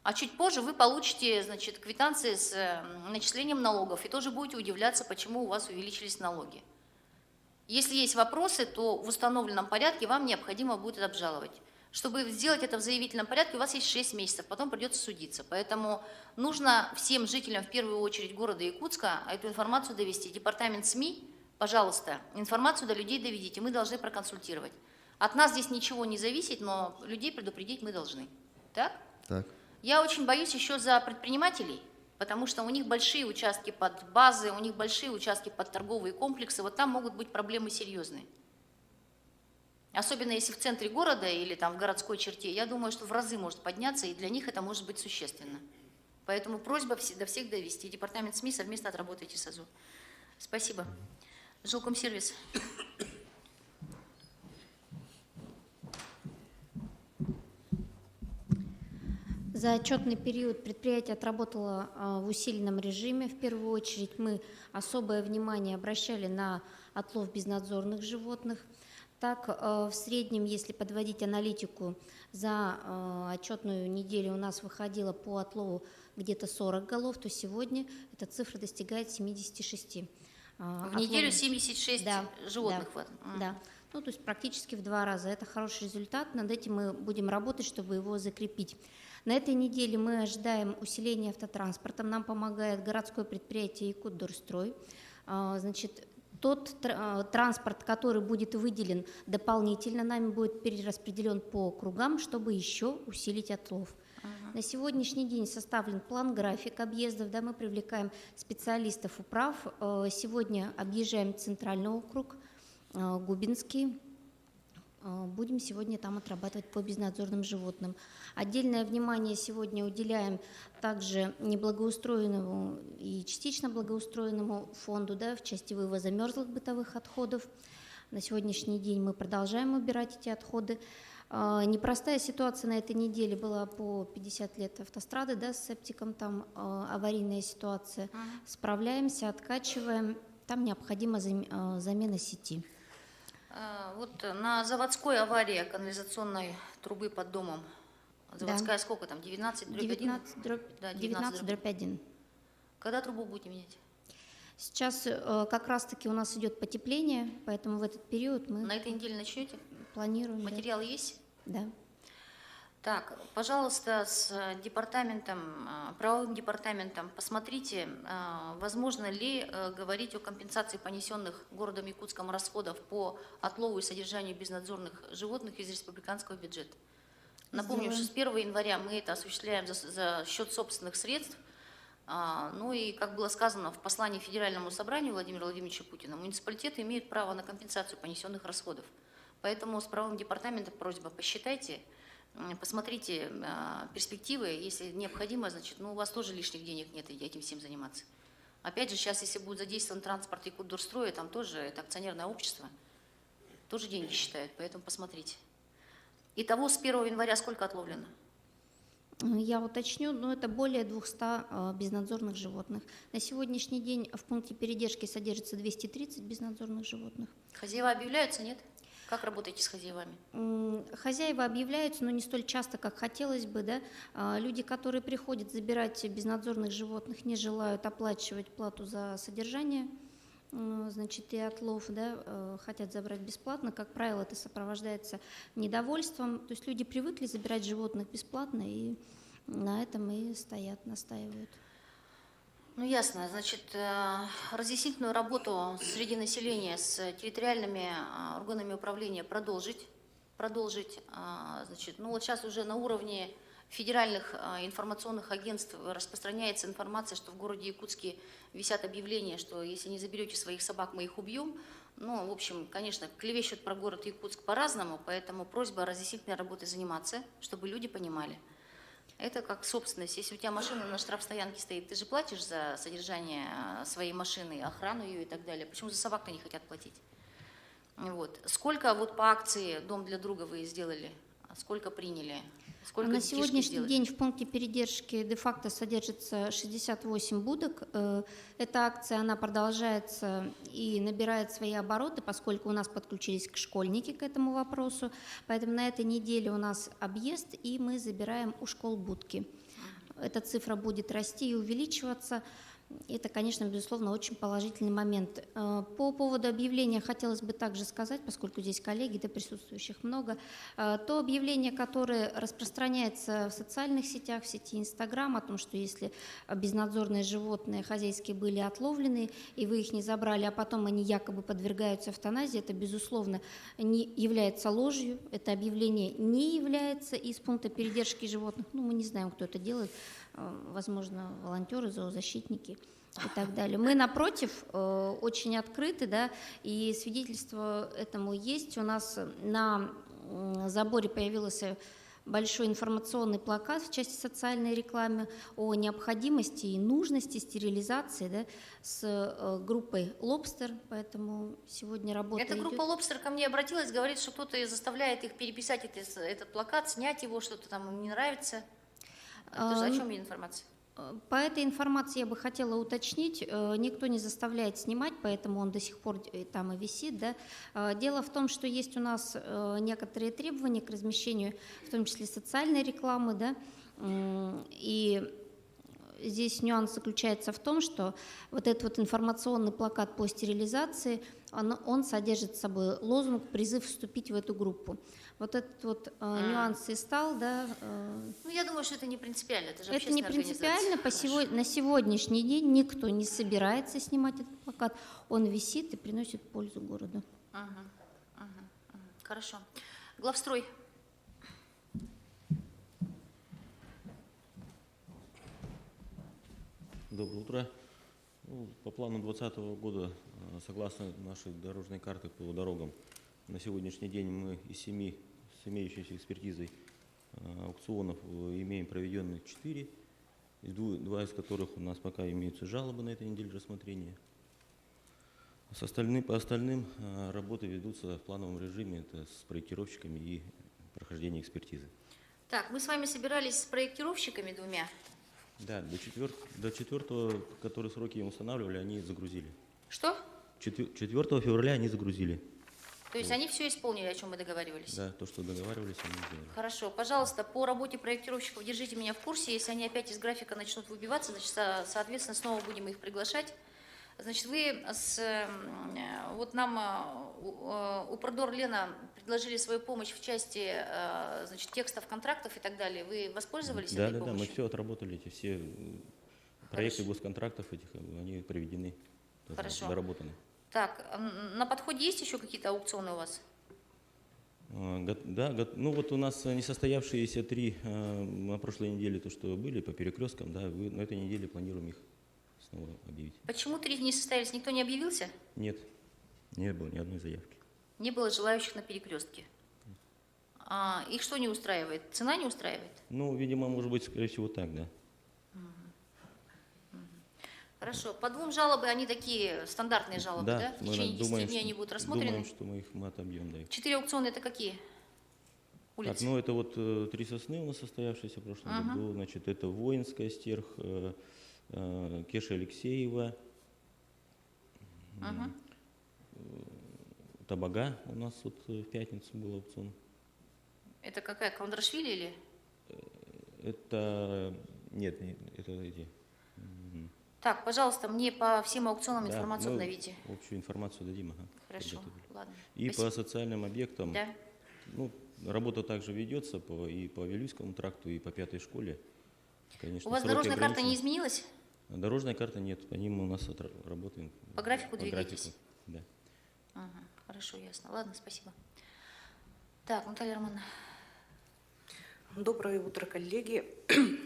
А чуть позже вы получите, значит, квитанции с начислением налогов, и тоже будете удивляться, почему у вас увеличились налоги. Если есть вопросы, то в установленном порядке вам необходимо будет обжаловать. Чтобы сделать это в заявительном порядке, у вас есть 6 месяцев, потом придется судиться. Поэтому нужно всем жителям, в первую очередь города Якутска, эту информацию довести. Департамент СМИ, пожалуйста, информацию до людей доведите, мы должны проконсультировать. От нас здесь ничего не зависит, но людей предупредить мы должны. Так? Так. Я очень боюсь еще за предпринимателей, потому что у них большие участки под базы, у них большие участки под торговые комплексы, вот там могут быть проблемы серьезные. Особенно если в центре города или там в городской черте, я думаю, что в разы может подняться, и для них это может быть существенно. Поэтому просьба до всех довести. Департамент СМИ совместно отработайте с АЗУ. Спасибо. Жилкомсервис. За отчетный период предприятие отработало в усиленном режиме. В первую очередь мы особое внимание обращали на отлов безнадзорных животных. Так, в среднем, если подводить аналитику, за отчетную неделю у нас выходило по отлову где-то 40 голов, то сегодня эта цифра достигает 76. В неделю 76 животных? Да. Ну, то есть практически в 2 раза. Это хороший результат. Над этим мы будем работать, чтобы его закрепить. На этой неделе мы ожидаем усиления автотранспорта. Нам помогает городское предприятие Якутдорстрой. Значит, тот транспорт, который будет выделен дополнительно, нами будет перераспределен по округам, чтобы еще усилить отлов. На сегодняшний день составлен план-график объездов, да, мы привлекаем специалистов управ. Сегодня объезжаем центральный округ, Губинский. Будем сегодня там отрабатывать по безнадзорным животным. Отдельное внимание сегодня уделяем также неблагоустроенному и частично благоустроенному фонду, да, в части вывоза мерзлых бытовых отходов. На сегодняшний день мы продолжаем убирать эти отходы. Непростая ситуация на этой неделе была по 50 лет автострады, да, с септиком, там аварийная ситуация. Справляемся, откачиваем, там необходима замена сети. Вот на заводской аварии канализационной трубы под домом. Заводская сколько там? 19/1? 19/1. Когда трубу будете менять? Сейчас как раз-таки у нас идет потепление, поэтому в этот период мы... На этой неделе начнете? Планируем. Материал есть? Да. Так, пожалуйста, с департаментом, правовым департаментом посмотрите, возможно ли говорить о компенсации понесенных городом Якутском расходов по отлову и содержанию безнадзорных животных из республиканского бюджета. Напомню, что с 1 января мы это осуществляем за счет собственных средств. Ну и, как было сказано в послании Федеральному собранию Владимира Владимировича Путина, муниципалитеты имеют право на компенсацию понесенных расходов. Поэтому с правовым департаментом просьба, посчитайте, посмотрите перспективы, если необходимо, значит, ну у вас тоже лишних денег нет этим всем заниматься. Опять же, сейчас, если будет задействован транспорт Якутдорстроя, там тоже это акционерное общество, тоже деньги считают, поэтому посмотрите. Итого с 1 января сколько отловлено? Я уточню, но это более 200 безнадзорных животных. На сегодняшний день в пункте передержки содержится 230 безнадзорных животных. Хозяева объявляются, нет? Как работаете с хозяевами? Хозяева объявляются, но не столь часто, как хотелось бы. Да? Люди, которые приходят забирать безнадзорных животных, не желают оплачивать плату за содержание, значит, и отлов, да, хотят забрать бесплатно. Как правило, это сопровождается недовольством. То есть люди привыкли забирать животных бесплатно, и на этом и стоят, настаивают. Ну, ясно. Значит, разъяснительную работу среди населения с территориальными органами управления продолжить. Значит, ну, вот сейчас уже на уровне федеральных информационных агентств распространяется информация, что в городе Якутске висят объявления, что если не заберете своих собак, мы их убьем. Ну, в общем, конечно, клевещут про город Якутск по-разному, поэтому просьба разъяснительной работой заниматься, чтобы люди понимали. Это как собственность. Если у тебя машина на штрафстоянке стоит, ты же платишь за содержание своей машины, охрану ее и так далее. Почему за собак-то не хотят платить? Вот. Сколько вот по акции «Дом для друга» вы сделали? Сколько приняли? Сколько на сегодняшний день в пункте передержки де-факто содержится 68 будок. Эта акция, она продолжается и набирает свои обороты, поскольку у нас подключились школьники к этому вопросу. Поэтому на этой неделе у нас объезд, и мы забираем у школ будки. Эта цифра будет расти и увеличиваться. Это, конечно, безусловно, очень положительный момент. По поводу объявления хотелось бы также сказать, поскольку здесь коллеги, да, присутствующих много, то объявление, которое распространяется в социальных сетях, в сети Инстаграм, о том, что если безнадзорные животные хозяйские были отловлены, и вы их не забрали, а потом они якобы подвергаются эвтаназии, это, безусловно, не является ложью, это объявление не является из пункта передержки животных. Ну, мы не знаем, кто это делает, возможно, волонтеры, зоозащитники и так далее. Мы, напротив, очень открыты, да, и свидетельство этому есть. У нас на заборе появился большой информационный плакат в части социальной рекламы о необходимости и нужности стерилизации, да, с группой «Лобстер», поэтому сегодня работа Эта группа «Лобстер» ко мне обратилась, говорит, что кто-то заставляет их переписать этот плакат, снять его, что-то там им не нравится. О чем информация? По этой информации я бы хотела уточнить. Никто не заставляет снимать, поэтому он до сих пор там и висит. Да? Дело в том, что есть у нас некоторые требования к размещению, в том числе социальной рекламы. Да? И здесь нюанс заключается в том, что вот этот вот информационный плакат по стерилизации, он содержит в собой лозунг «Призыв вступить в эту группу». Вот этот вот нюанс и стал, да. Ну, я думаю, что это не принципиально. Это же Это не принципиально. На сегодняшний день никто не собирается снимать этот плакат. Он висит и приносит пользу городу. Хорошо. Главстрой. Доброе утро. По плану 2020 года, согласно нашей дорожной карты по дорогам, на сегодняшний день мы из 7 с имеющейся экспертизой аукционов имеем проведенных 4, два из которых у нас пока имеются жалобы на этой неделе рассмотрения. По остальным работы ведутся в плановом режиме, это с проектировщиками и прохождение экспертизы. Так, мы с вами собирались с проектировщиками двумя. Да, до 4, которые сроки им устанавливали, они загрузили. Что? 4 февраля они загрузили. То есть они все исполнили, о чем мы договаривались? Да, то, что договаривались, они сделали. Хорошо. Пожалуйста, по работе проектировщиков держите меня в курсе. Если они опять из графика начнут выбиваться, значит, соответственно, снова будем их приглашать. Значит, вы вот нам Упродор Лена предложили свою помощь в части, значит, текстов контрактов и так далее. Вы воспользовались этой помощью? Да, мы все отработали, эти все проекты госконтрактов этих, они проведены, Хорошо. доработаны. Так, на подходе есть еще какие-то аукционы у вас? Да, ну вот у нас несостоявшиеся 3 на прошлой неделе, то, что были по перекресткам, да, на этой неделе планируем их снова объявить. Почему 3 не состоялись? Никто не объявился? Нет, не было ни одной заявки. Не было желающих на перекрестке. Их что не устраивает? Цена не устраивает? Ну, видимо, может быть, скорее всего, так, да. Хорошо. По 2 жалобы, они такие стандартные жалобы, да? В течение 10 дней они будут рассмотрены? Думаем, что мы отобьем, да. 4 аукциона это какие? Улицы? Так, ну это вот 3 сосны у нас состоявшиеся в прошлом году, значит, это Воинская, Стерх, Кеша Алексеева, Табага у нас вот в пятницу был аукцион. Это какая, Кондрашвили или? Это, нет, это эти. Так, пожалуйста, мне по всем аукционам информацию обновите. Общую информацию дадим. Ага, хорошо, ладно. И спасибо. по социальным объектам, да. Ну, работа также ведется и по Вилюйскому тракту, и по 5-й школе. Конечно, у вас дорожная карта не изменилась? Дорожная карта нет, по ним мы у нас работаем. По графику двигаетесь? Да. Хорошо, ясно. Ладно, спасибо. Так, Наталья Романовна. Доброе утро, коллеги.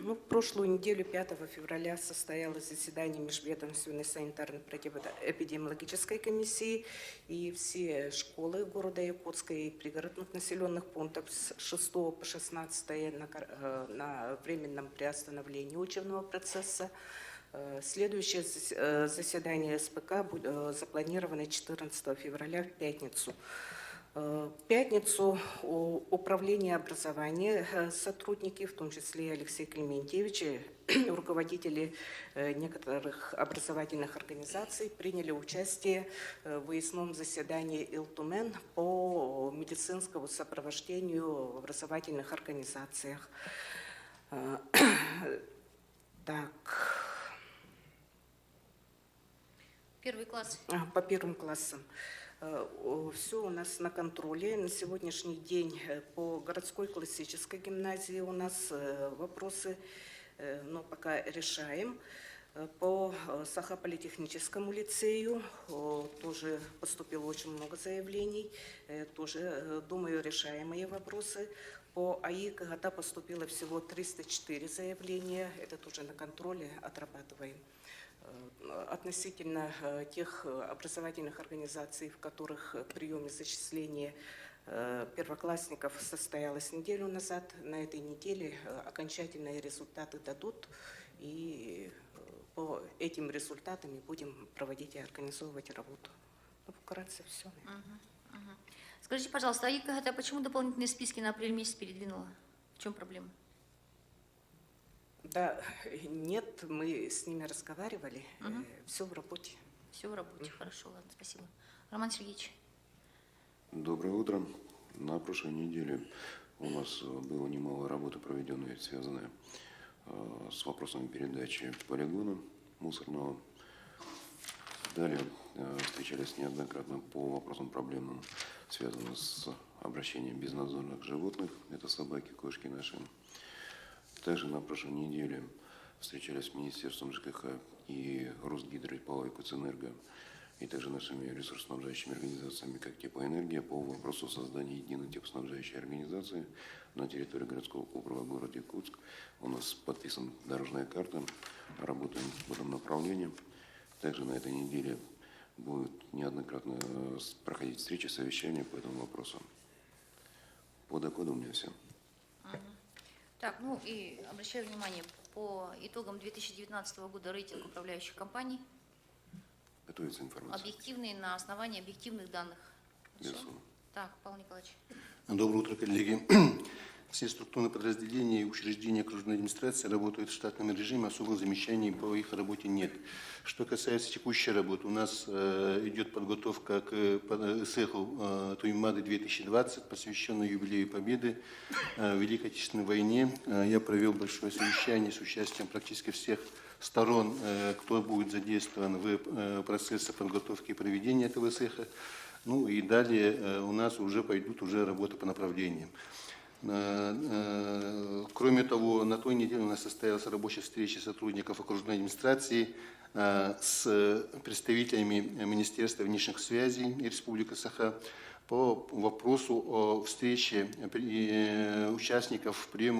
В прошлую неделю, 5 февраля, состоялось заседание Межведомственной санитарно-противоэпидемиологической комиссии, и все школы города Якутска и пригородных населенных пунктов с 6 по 16 на временном приостановлении учебного процесса. Следующее заседание СПК запланировано 14 февраля в пятницу. В пятницу управление образования, сотрудники, в том числе Алексей Клементьевич, руководители некоторых образовательных организаций, приняли участие в выездном заседании ИЛТУМЕН по медицинскому сопровождению в образовательных организациях. Так. Первый класс. По первым классам. Все у нас на контроле. На сегодняшний день по городской классической гимназии у нас вопросы, но пока решаем. По Саха-политехническому лицею тоже поступило очень много заявлений, тоже, думаю, решаемые вопросы. По АИ КГТ поступило всего 304 заявления, это тоже на контроле отрабатываем. Относительно тех образовательных организаций, в которых прием и зачисление первоклассников состоялось неделю назад, на этой неделе окончательные результаты дадут, и по этим результатам мы будем проводить и организовывать работу. Ну, вкратце все. Скажите, пожалуйста, АИ КГТ почему дополнительные списки на апрель месяц передвинула? В чем проблема? Да, нет, мы с ними разговаривали, все в работе. Все в работе, хорошо, ладно, спасибо. Роман Сергеевич. Доброе утро. На прошлой неделе у нас было немало работы, проведенной, связанной с вопросами передачи полигона мусорного. Далее встречались неоднократно по вопросам проблемным, связанным с обращением безнадзорных животных, это собаки, кошки наши. Также на прошлой неделе встречались с Министерством ЖКХ и Росгидро, и ПАО «Экоцэнерго», и также нашими ресурсоснабжающими организациями, как «Теплоэнергия», по вопросу создания единой теплоснабжающей организации на территории городского округа города Якутск. У нас подписана дорожная карта, работаем в этом направлении. Также на этой неделе будет неоднократно проходить встречи, совещания по этому вопросу. По докладу у меня все. Так, ну и обращаю внимание, по итогам 2019 года рейтинг управляющих компаний. Готовится информация. Объективный, на основании объективных данных. Безусловно. Так, Павел Николаевич. Доброе утро, коллеги. Все структурные подразделения и учреждения окружной администрации работают в штатном режиме, особых замечаний по их работе нет. Что касается текущей работы, у нас идет подготовка к СЭХу Туймады 2020, посвященной юбилею Победы в Великой Отечественной войне. Я провел большое совещание с участием практически всех сторон, кто будет задействован в процессе подготовки и проведения этого СЭХа. Ну и далее у нас уже пойдут работы по направлениям. Кроме того, на той неделе у нас состоялась рабочая встреча сотрудников окружной администрации с представителями Министерства внешних связей Республики Саха по вопросу о встрече приема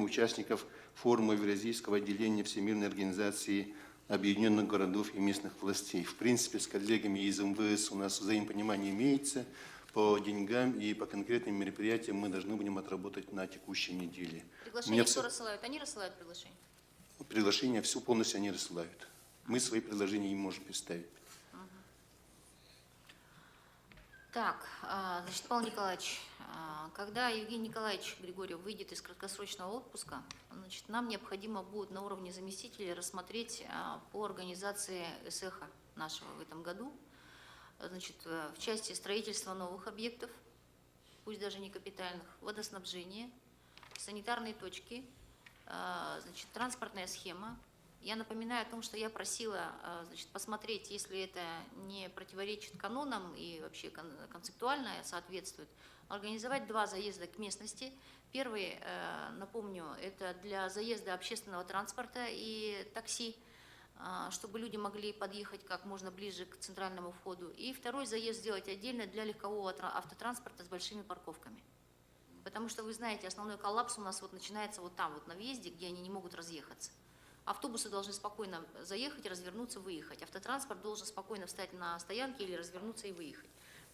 участников форума Евразийского отделения Всемирной организации Объединенных городов и местных властей. В принципе, с коллегами из МВС у нас взаимопонимание имеется. По деньгам и по конкретным мероприятиям мы должны будем отработать на текущей неделе. Приглашение кто рассылают? Они рассылают приглашение? Приглашение все полностью они рассылают. Мы свои предложения им можем представить. Так, значит, Павел Николаевич, когда Евгений Николаевич Григорьев выйдет из краткосрочного отпуска, значит, нам необходимо будет на уровне заместителей рассмотреть по организации СЭХа нашего в этом году, значит, в части строительства новых объектов, пусть даже не капитальных, водоснабжения, санитарные точки, значит, транспортная схема. Я напоминаю о том, что я просила, значит, посмотреть, если это не противоречит канонам и вообще концептуально соответствует, организовать 2 заезда к местности. Первый, напомню, это для заезда общественного транспорта и такси, чтобы люди могли подъехать как можно ближе к центральному входу. И второй заезд сделать отдельно для легкового автотранспорта с большими парковками. Потому что, вы знаете, основной коллапс у нас вот начинается вот там, вот на въезде, где они не могут разъехаться. Автобусы должны спокойно заехать, развернуться, выехать. Автотранспорт должен спокойно встать на стоянке или развернуться и выехать.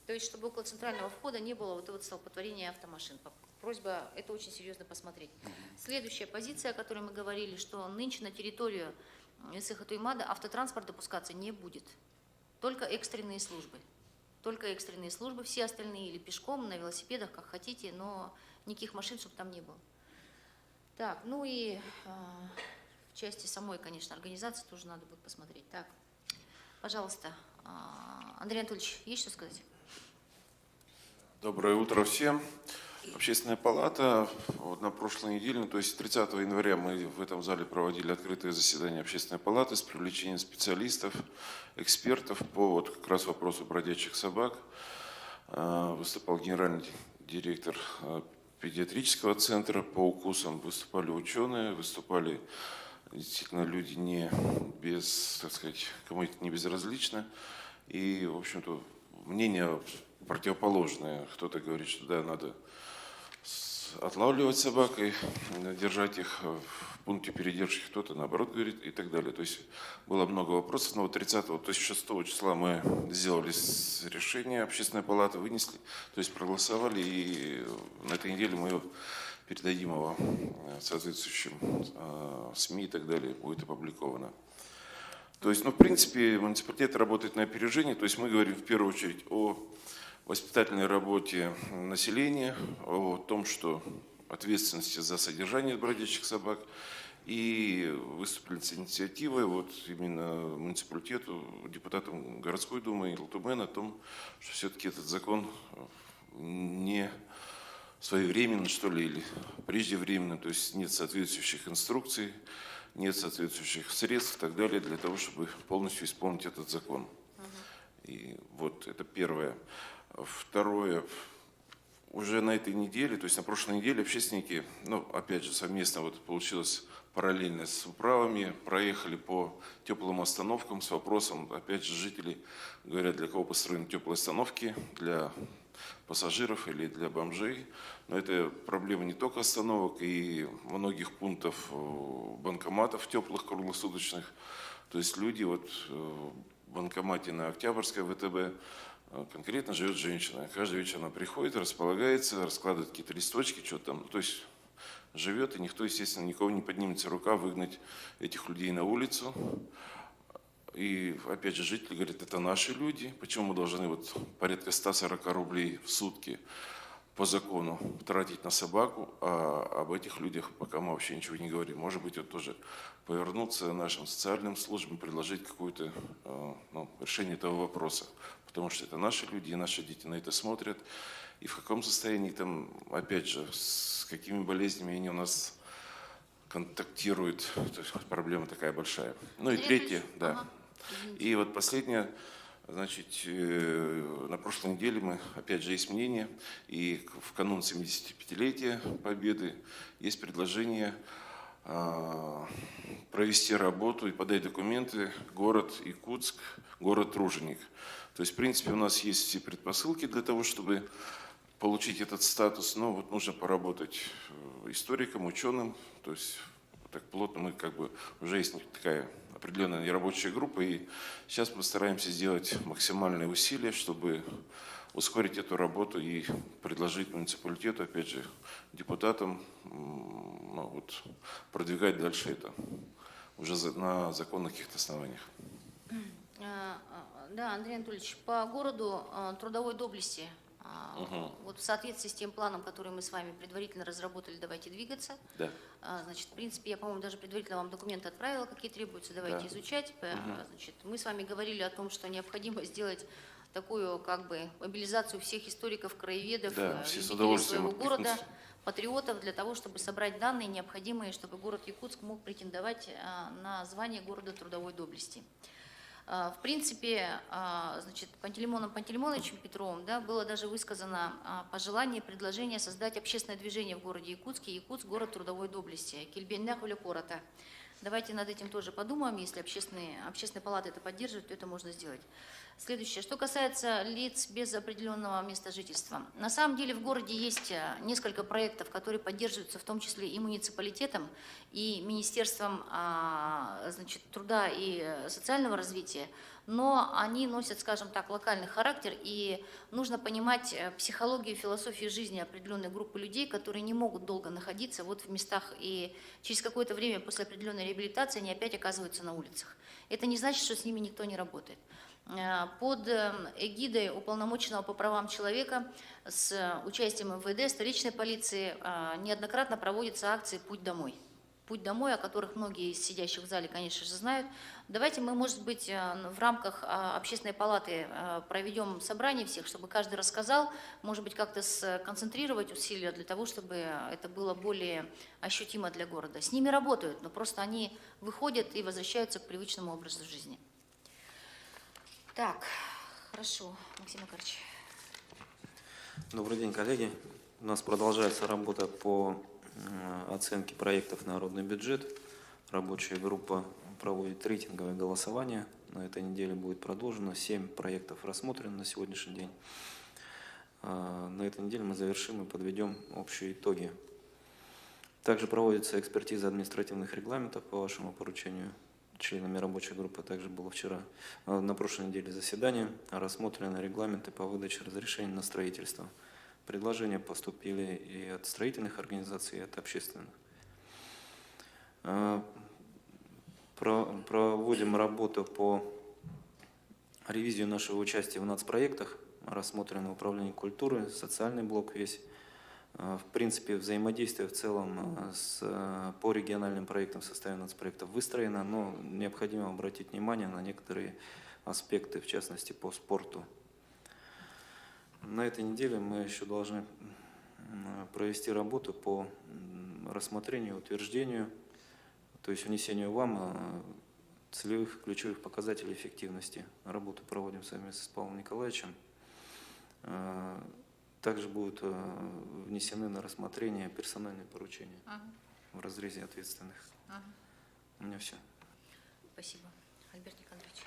То есть, чтобы около центрального входа не было вот этого столпотворения автомашин. Просьба это очень серьезно посмотреть. Следующая позиция, о которой мы говорили, что нынче на территорию СЭХа Туймада автотранспорт допускаться не будет. Только экстренные службы. Только экстренные службы. Все остальные или пешком, на велосипедах, как хотите, но никаких машин, чтобы там не было. Так, ну и в части самой, конечно, организации тоже надо будет посмотреть. Так, пожалуйста, Андрей Анатольевич, есть что сказать? Доброе утро всем. Общественная палата вот на прошлой неделе, то есть 30 января мы в этом зале проводили открытое заседание Общественной палаты с привлечением специалистов, экспертов по вот как раз вопросу бродячих собак. Выступал генеральный директор педиатрического центра по укусам, выступали ученые, выступали действительно люди не без, так сказать, кому это не безразлично. И, в общем-то, мнения противоположные. Кто-то говорит, что да, надо отлавливать собак и держать их в пункте передержки, кто-то наоборот говорит и так далее. То есть было много вопросов, но вот 30-го, то есть 6 числа мы сделали решение, Общественная палата вынесли, то есть проголосовали, и на этой неделе мы его передадим его соответствующим СМИ и так далее, будет опубликовано. То есть, ну, в принципе, муниципалитет работает на опережение, то есть мы говорим в первую очередь о воспитательной работе населения, о том, что ответственности за содержание бродячих собак, и выступили с инициативой вот именно муниципалитету, депутатам городской думы и Лтумен о том, что все-таки этот закон не своевременно, что ли, или преждевременно, то есть нет соответствующих инструкций, нет соответствующих средств и так далее для того, чтобы полностью исполнить этот закон. И вот это первое. Второе, уже на этой неделе, то есть на прошлой неделе общественники, ну, опять же, совместно вот получилось параллельно с управами, проехали по теплым остановкам с вопросом, опять же, жители говорят, для кого построены теплые остановки, для пассажиров или для бомжей. Но это проблема не только остановок и многих пунктов банкоматов теплых круглосуточных. То есть люди вот в банкомате на Октябрьской ВТБ конкретно живет женщина. Каждый вечер она приходит, располагается, раскладывает какие-то листочки, что там. То есть живет, и никто, естественно, никого не поднимется рука выгнать этих людей на улицу. И опять же жители говорят, это наши люди, почему мы должны вот порядка 140 рублей в сутки по закону тратить на собаку, а об этих людях пока мы вообще ничего не говорим. Может быть, вот тоже повернуться нашим социальным службам, предложить какое-то решение этого вопроса, потому что это наши люди, и наши дети на это смотрят, и в каком состоянии там, опять же, с какими болезнями они у нас контактируют, то есть проблема такая большая. Ну и третье, да. И вот последнее, значит, на прошлой неделе мы, опять же, есть мнение, и в канун 75-летия Победы есть предложение провести работу и подать документы город Якутск, город Труженик. То есть, в принципе, у нас есть все предпосылки для того, чтобы получить этот статус, но вот нужно поработать историком, ученым, то есть так плотно мы как бы уже есть такая определенная нерабочая группа, и сейчас мы стараемся сделать максимальные усилия, чтобы ускорить эту работу и предложить муниципалитету, опять же, депутатам, ну, вот, продвигать дальше это уже на законных каких-то основаниях. Да, Андрей Анатольевич, по городу трудовой доблести, вот в соответствии с тем планом, который мы с вами предварительно разработали, давайте двигаться. Да. Значит, в принципе, я, по-моему, даже предварительно вам документы отправила, какие требуются, давайте изучать. Значит, мы с вами говорили о том, что необходимо сделать такую как бы мобилизацию всех историков, краеведов, любителей своего города, патриотов, для того, чтобы собрать данные необходимые, чтобы город Якутск мог претендовать на звание города трудовой доблести. В принципе, значит, Пантелеймоном Пантелеймоновичем Петровым, да, было даже высказано пожелание, предложение создать общественное движение в городе Якутске, Якутск, город трудовой доблести. Кельбеннях Улякорота. Давайте над этим тоже подумаем, если общественные палаты это поддерживают, то это можно сделать. Следующее. Что касается лиц без определенного места жительства. На самом деле в городе есть несколько проектов, которые поддерживаются в том числе и муниципалитетом, и Министерством значит, труда и социального развития, но они носят, скажем так, локальный характер, и нужно понимать психологию, философию жизни определенной группы людей, которые не могут долго находиться вот в местах, и через какое-то время после определенной реабилитации они опять оказываются на улицах. Это не значит, что с ними никто не работает. Под эгидой уполномоченного по правам человека с участием МВД, столичной полиции неоднократно проводятся акции «Путь домой». «Путь домой», о которых многие из сидящих в зале, конечно же, знают. Давайте мы, может быть, в рамках Общественной палаты проведем собрание всех, чтобы каждый рассказал, может быть, как-то сконцентрировать усилия для того, чтобы это было более ощутимо для города. С ними работают, но просто они выходят и возвращаются к привычному образу жизни. Так, хорошо, Максим Макарович. Добрый день, коллеги. У нас продолжается работа по оценке проектов «Народный бюджет». Рабочая группа проводит рейтинговое голосование. На этой неделе будет продолжено. 7 проектов рассмотрены на сегодняшний день. На этой неделе мы завершим и подведем общие итоги. Также проводится экспертиза административных регламентов по вашему поручению. Членами рабочей группы также было вчера, на прошлой неделе заседание. Рассмотрены регламенты по выдаче разрешений на строительство. Предложения поступили и от строительных организаций, и от общественных. Проводим работу по ревизии нашего участия в нацпроектах. Рассмотрено управление культуры, социальный блок весь. В принципе, взаимодействие в целом по региональным проектам в составе нацпроектов выстроено, но необходимо обратить внимание на некоторые аспекты, в частности, по спорту. На этой неделе мы еще должны провести работу по рассмотрению, утверждению, то есть внесению вам целевых ключевых показателей эффективности. Работу проводим совместно с Павлом Николаевичем. Также будут внесены на рассмотрение персональные поручения в разрезе ответственных. У меня все. Спасибо. Альберт Николаевич.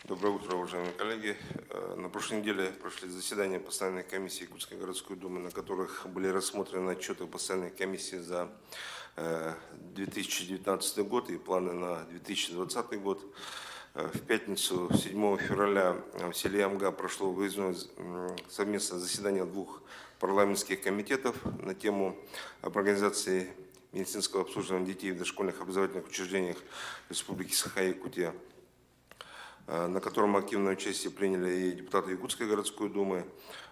Доброе утро, уважаемые коллеги. На прошлой неделе прошли заседания постоянной комиссии Якутской городской думы, на которых были рассмотрены отчеты постоянной комиссии за 2019 год и планы на 2020 год. В пятницу, 7 февраля, в селе Ямга прошло выездное совместное заседание 2 парламентских комитетов на тему об организации медицинского обслуживания детей в дошкольных образовательных учреждениях Республики Саха-Якутия, на котором активное участие приняли и депутаты Якутской городской думы.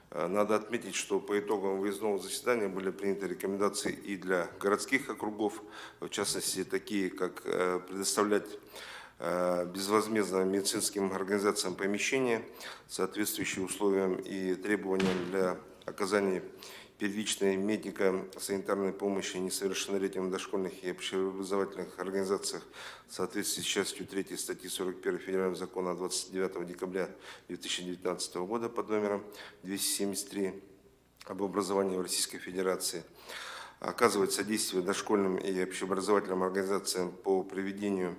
Надо отметить, что по итогам выездного заседания были приняты рекомендации и для городских округов, в частности, такие как предоставлять безвозмездно медицинским организациям помещения, соответствующие условиям и требованиям для оказания первичной медико-санитарной помощи несовершеннолетним в дошкольных и общеобразовательных организациях в соответствии с частью 3 статьи 41 Федерального закона 29 декабря 2019 года под номером 273 об образовании в Российской Федерации, оказывать содействие дошкольным и общеобразовательным организациям по проведению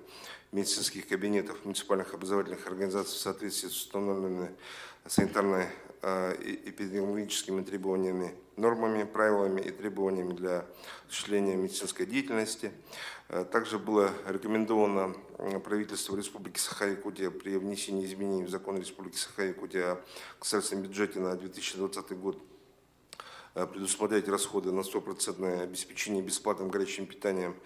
медицинских кабинетов муниципальных образовательных организаций в соответствии с установленными санитарно-эпидемиологическими требованиями, нормами, правилами и требованиями для осуществления медицинской деятельности. Также было рекомендовано правительству Республики Саха-Якутия при внесении изменений в закон Республики Саха-Якутия о государственном бюджете на 2020 год предусмотреть расходы на 100% обеспечение бесплатным горячим питанием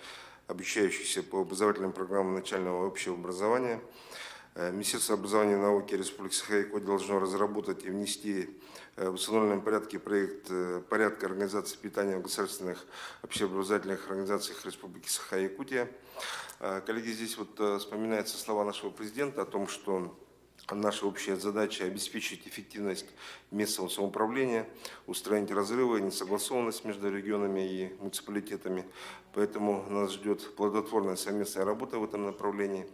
обучающихся по образовательным программам начального общего образования. Министерство образования и науки Республики Саха-Якутия должно разработать и внести в установленном порядке проект порядка организации питания в государственных общеобразовательных организациях Республики Саха-Якутия. Коллеги, здесь вот вспоминаются слова нашего президента о том, что наша общая задача – обеспечить эффективность местного самоуправления, устранить разрывы, несогласованность между регионами и муниципалитетами. Поэтому нас ждет плодотворная совместная работа в этом направлении.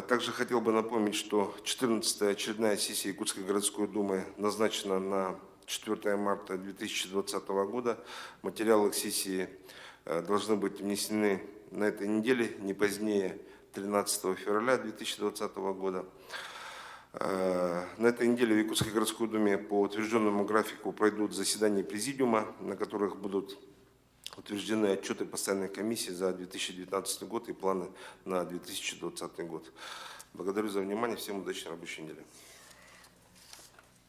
Также хотел бы напомнить, что 14-я очередная сессия Якутской городской думы назначена на 4 марта 2020 года. Материалы к сессии должны быть внесены на этой неделе, не позднее 13 февраля 2020 года. На этой неделе в Якутской городской думе по утвержденному графику пройдут заседания президиума, на которых будут утверждены отчеты постоянной комиссии за 2019 год и планы на 2020 год. Благодарю за внимание. Всем удачной рабочей недели.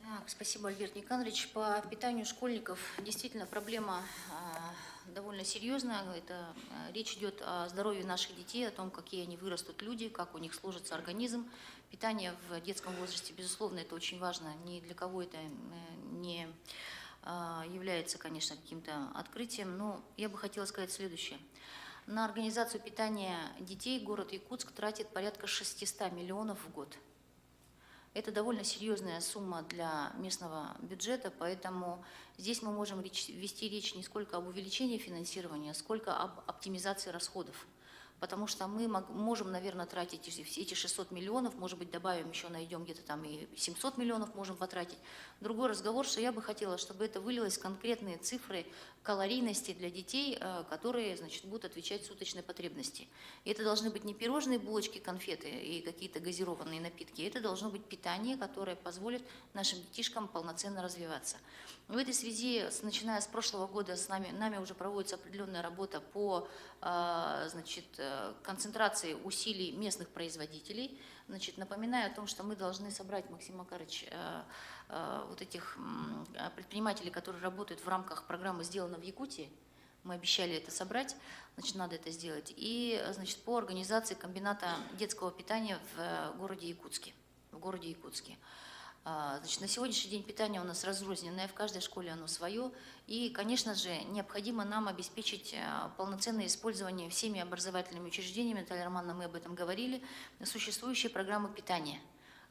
Так, спасибо, Альберт Николаевич. По питанию школьников действительно проблема довольно серьезная. Это речь идет о здоровье наших детей, о том, какие они вырастут люди, как у них сложится организм. Питание в детском возрасте, безусловно, это очень важно. Ни для кого это не является, конечно, каким-то открытием, но я бы хотела сказать следующее. На организацию питания детей город Якутск тратит порядка 600 миллионов в год. Это довольно серьезная сумма для местного бюджета, поэтому здесь мы можем вести речь не сколько об увеличении финансирования, сколько об оптимизации расходов. Потому что мы можем, наверное, тратить эти 600 миллионов, может быть, добавим еще, найдем где-то там и 700 миллионов можем потратить. Другой разговор, что я бы хотела, чтобы это вылилось в конкретные цифры калорийности для детей, которые, значит, будут отвечать суточной потребности. И это должны быть не пирожные, булочки, конфеты и какие-то газированные напитки, это должно быть питание, которое позволит нашим детишкам полноценно развиваться. В этой связи, начиная с прошлого года, нами уже проводится определенная работа по, значит, концентрации усилий местных производителей. Значит, напоминаю о том, что мы должны собрать, Максим Макарович, вот этих предпринимателей, которые работают в рамках программы «Сделано в Якутии». Мы обещали это собрать, значит, надо это сделать. И, значит, по организации комбината детского питания в городе Якутске. Значит, на сегодняшний день питание у нас разрозненное, в каждой школе оно свое. И, конечно же, необходимо нам обеспечить полноценное использование всеми образовательными учреждениями, Наталья Романовна, мы об этом говорили, существующие программы питания.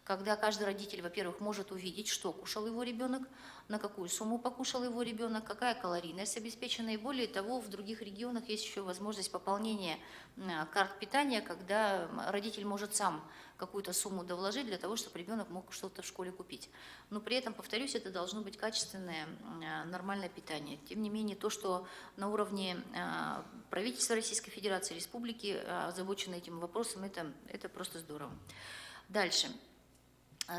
Когда каждый родитель, во-первых, может увидеть, что кушал его ребенок, на какую сумму покушал его ребенок, какая калорийность обеспечена. И более того, в других регионах есть еще возможность пополнения карт питания, когда родитель может сам какую-то сумму довложить для того, чтобы ребенок мог что-то в школе купить. Но при этом, повторюсь, это должно быть качественное, нормальное питание. Тем не менее, то, что на уровне правительства Российской Федерации, республики озабочены этим вопросом, это просто здорово. Дальше.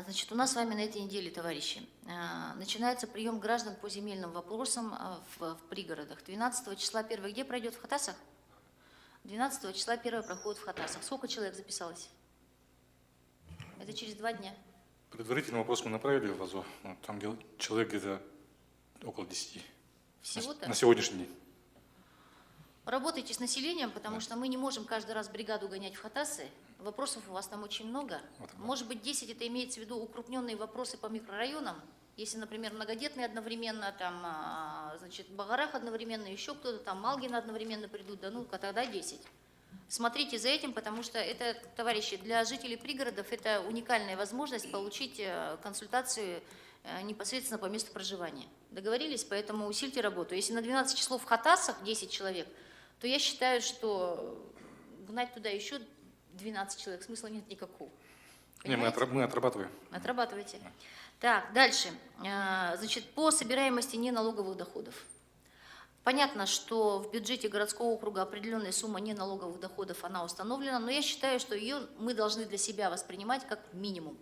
Значит, у нас с вами на этой неделе, товарищи, начинается прием граждан по земельным вопросам в пригородах. 12 числа первый где пройдет? В Хатасах? 12 числа первый проходит в Хатасах. Сколько человек записалось? Это через 2 дня. Предварительный вопрос мы направили в АЗО. Там человек где-то около 10. Всего-то? На сегодняшний день. Работайте с населением, потому что мы не можем каждый раз бригаду гонять в Хатасы. Вопросов у вас там очень много. Может быть, 10 это имеется в виду укрупненные вопросы по микрорайонам. Если, например, многодетные одновременно, там, значит, Багарах одновременно, еще кто-то там, Малгин одновременно придут, да ну-ка, тогда 10. Смотрите за этим, потому что это, товарищи, для жителей пригородов это уникальная возможность получить консультацию непосредственно по месту проживания. Договорились? Поэтому усильте работу. Если на 12 числов в Хатасах 10 человек, то я считаю, что гнать туда еще 12 человек смысла нет никакого. Не, мы отрабатываем. Отрабатывайте. Так, дальше. Значит, по собираемости неналоговых доходов. Понятно, что в бюджете городского округа определенная сумма неналоговых доходов, она установлена, но я считаю, что ее мы должны для себя воспринимать как минимум.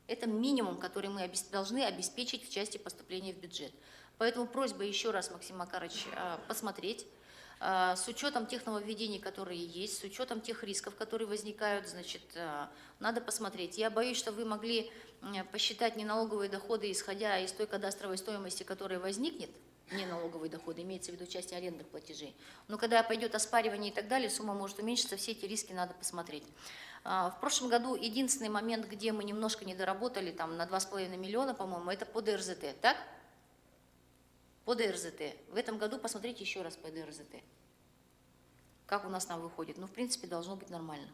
Это минимум, который мы должны обеспечить в части поступления в бюджет. Поэтому просьба еще раз, Максим Макарович, посмотреть, с учетом тех нововведений, которые есть, с учетом тех рисков, которые возникают, значит, надо посмотреть. Я боюсь, что вы могли посчитать неналоговые доходы, исходя из той кадастровой стоимости, которая возникнет, неналоговые доходы, имеется в виду части арендных платежей. Но когда пойдет оспаривание и так далее, сумма может уменьшиться, все эти риски надо посмотреть. В прошлом году единственный момент, где мы немножко не доработали, там на 2,5 миллиона, по-моему, это по ДРЗТ, так? По ДРЗТ. В этом году посмотрите еще раз по ДРЗТ. Как у нас там выходит. Ну, в принципе, должно быть нормально.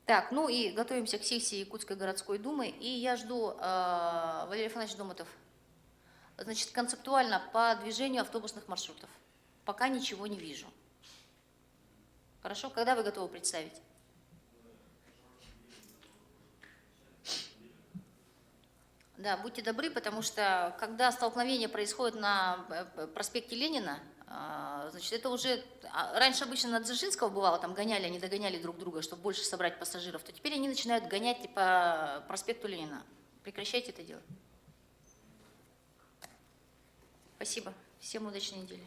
Так, ну и готовимся к сессии Якутской городской думы. И я жду, Валерий Афанасьевич Домотов, значит, концептуально по движению автобусных маршрутов. Пока ничего не вижу. Хорошо? Когда вы готовы представить? Да, будьте добры, потому что когда столкновение происходит на проспекте Ленина, значит, это уже... Раньше обычно на Дзержинского бывало, там гоняли, они догоняли друг друга, чтобы больше собрать пассажиров, то теперь они начинают гонять по проспекту Ленина. Прекращайте это дело. Спасибо. Всем удачной недели.